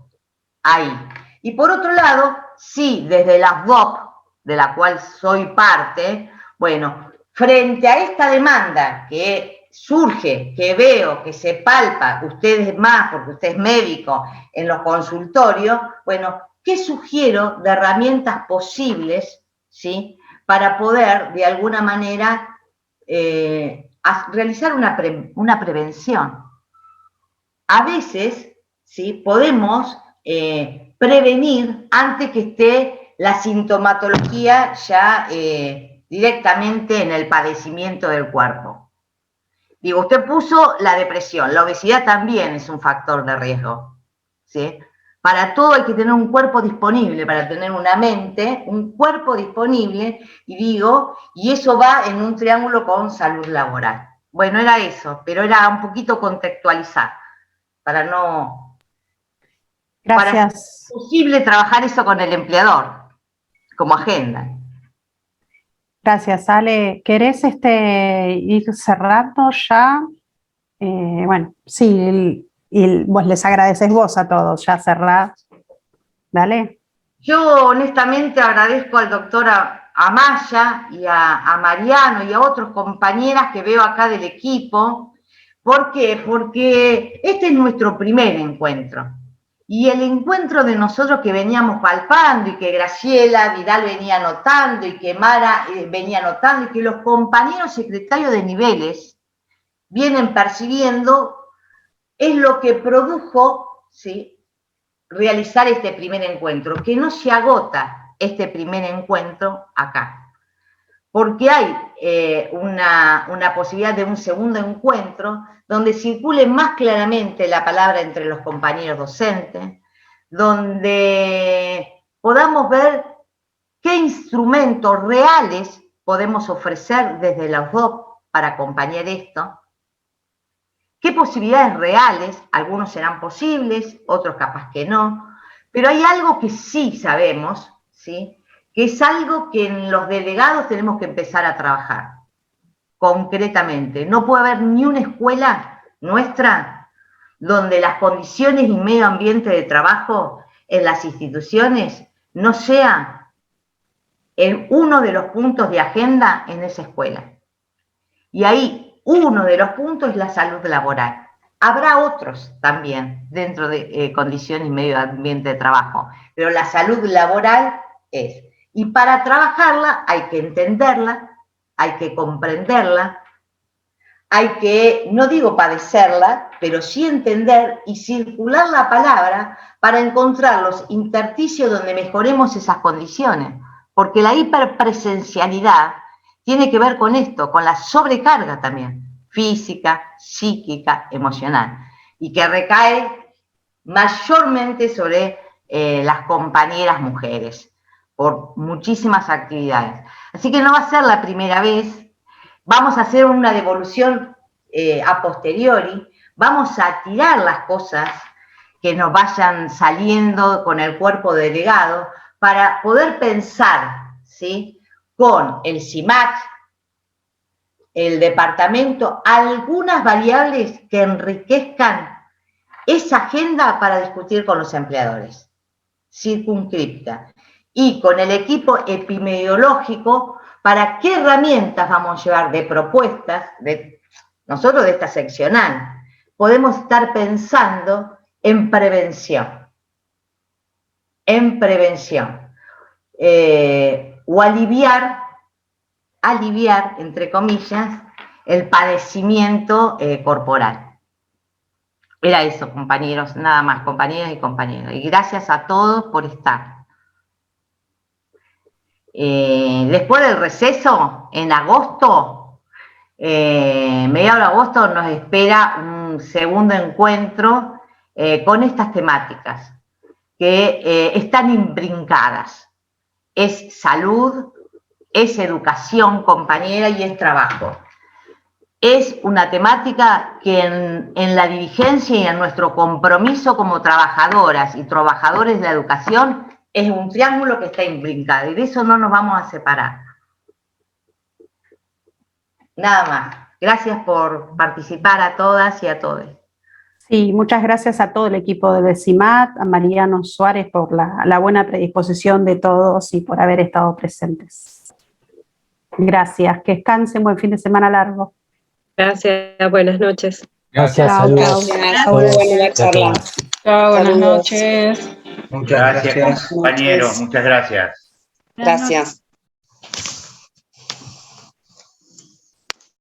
ahí. Y por otro lado, sí, desde la UDOP, de la cual soy parte, bueno, frente a esta demanda que surge, que veo, que se palpa, ustedes más, porque usted es médico, en los consultorios, bueno, ¿qué sugiero de herramientas posibles, ¿sí?, para poder, de alguna manera, realizar una prevención? A veces, ¿sí?, podemos prevenir antes que esté la sintomatología ya directamente en el padecimiento del cuerpo. Digo, usted puso la depresión, la obesidad también es un factor de riesgo, ¿sí? Para todo hay que tener un cuerpo disponible, para tener una mente, un cuerpo disponible, y eso va en un triángulo con salud laboral. Bueno, era eso, pero era un poquito contextualizar, para no... Gracias. Para que sea posible trabajar eso con el empleador, como agenda. Gracias, Ale. ¿Querés ir cerrando ya? Bueno, sí, y vos les agradeces vos a todos, ya cerrá. Dale. Yo honestamente agradezco al doctor Amaya y a Mariano y a otros compañeras que veo acá del equipo. ¿Por qué? Porque este es nuestro primer encuentro. Y el encuentro de nosotros que veníamos palpando y que Graciela Vidal venía anotando y que Mara venía anotando y que los compañeros secretarios de niveles vienen percibiendo, es lo que produjo, ¿sí?, realizar este primer encuentro, que no se agota este primer encuentro acá. Porque hay una posibilidad de un segundo encuentro donde circule más claramente la palabra entre los compañeros docentes, donde podamos ver qué instrumentos reales podemos ofrecer desde la UDOP para acompañar esto, qué posibilidades reales, algunos serán posibles, otros capaz que no, pero hay algo que sí sabemos, ¿sí?, que es algo que en los delegados tenemos que empezar a trabajar concretamente. No puede haber ni una escuela nuestra donde las condiciones y medio ambiente de trabajo en las instituciones no sean en uno de los puntos de agenda en esa escuela. Y ahí uno de los puntos es la salud laboral. Habrá otros también dentro de condiciones y medio ambiente de trabajo, pero la salud laboral es. Y para trabajarla hay que entenderla, hay que comprenderla, hay que, no digo padecerla, pero sí entender y circular la palabra para encontrar los intersticios donde mejoremos esas condiciones. Porque la hiperpresencialidad tiene que ver con esto, con la sobrecarga también, física, psíquica, emocional, y que recae mayormente sobre las compañeras mujeres, por muchísimas actividades. Así que no va a ser la primera vez, vamos a hacer una devolución a posteriori, vamos a tirar las cosas que nos vayan saliendo con el cuerpo delegado para poder pensar, ¿sí?, con el CIMAC, el departamento, algunas variables que enriquezcan esa agenda para discutir con los empleadores, circunscripta, y con el equipo epidemiológico para qué herramientas vamos a llevar de propuestas, nosotros de esta seccional, podemos estar pensando en prevención, o aliviar, entre comillas, el padecimiento corporal. Era eso, compañeros, nada más, compañeras y compañeros. Y gracias a todos por estar. Después del receso, en agosto, mediados de agosto, nos espera un segundo encuentro con estas temáticas que están imbrincadas. Es salud, es educación, compañera, y es trabajo. Es una temática que en la dirigencia y en nuestro compromiso como trabajadoras y trabajadores de la educación es un triángulo que está imbrincado y de eso no nos vamos a separar. Nada más. Gracias por participar a todas y a todos. Sí, muchas gracias a todo el equipo de CIMAT, a Mariano Suárez por la buena predisposición de todos y por haber estado presentes. Gracias, que descansen, buen fin de semana largo. Gracias, buenas noches. Gracias, saludos. Buena charla. Chao, buenas noches. Muchas gracias, compañeros. Muchas gracias. Gracias.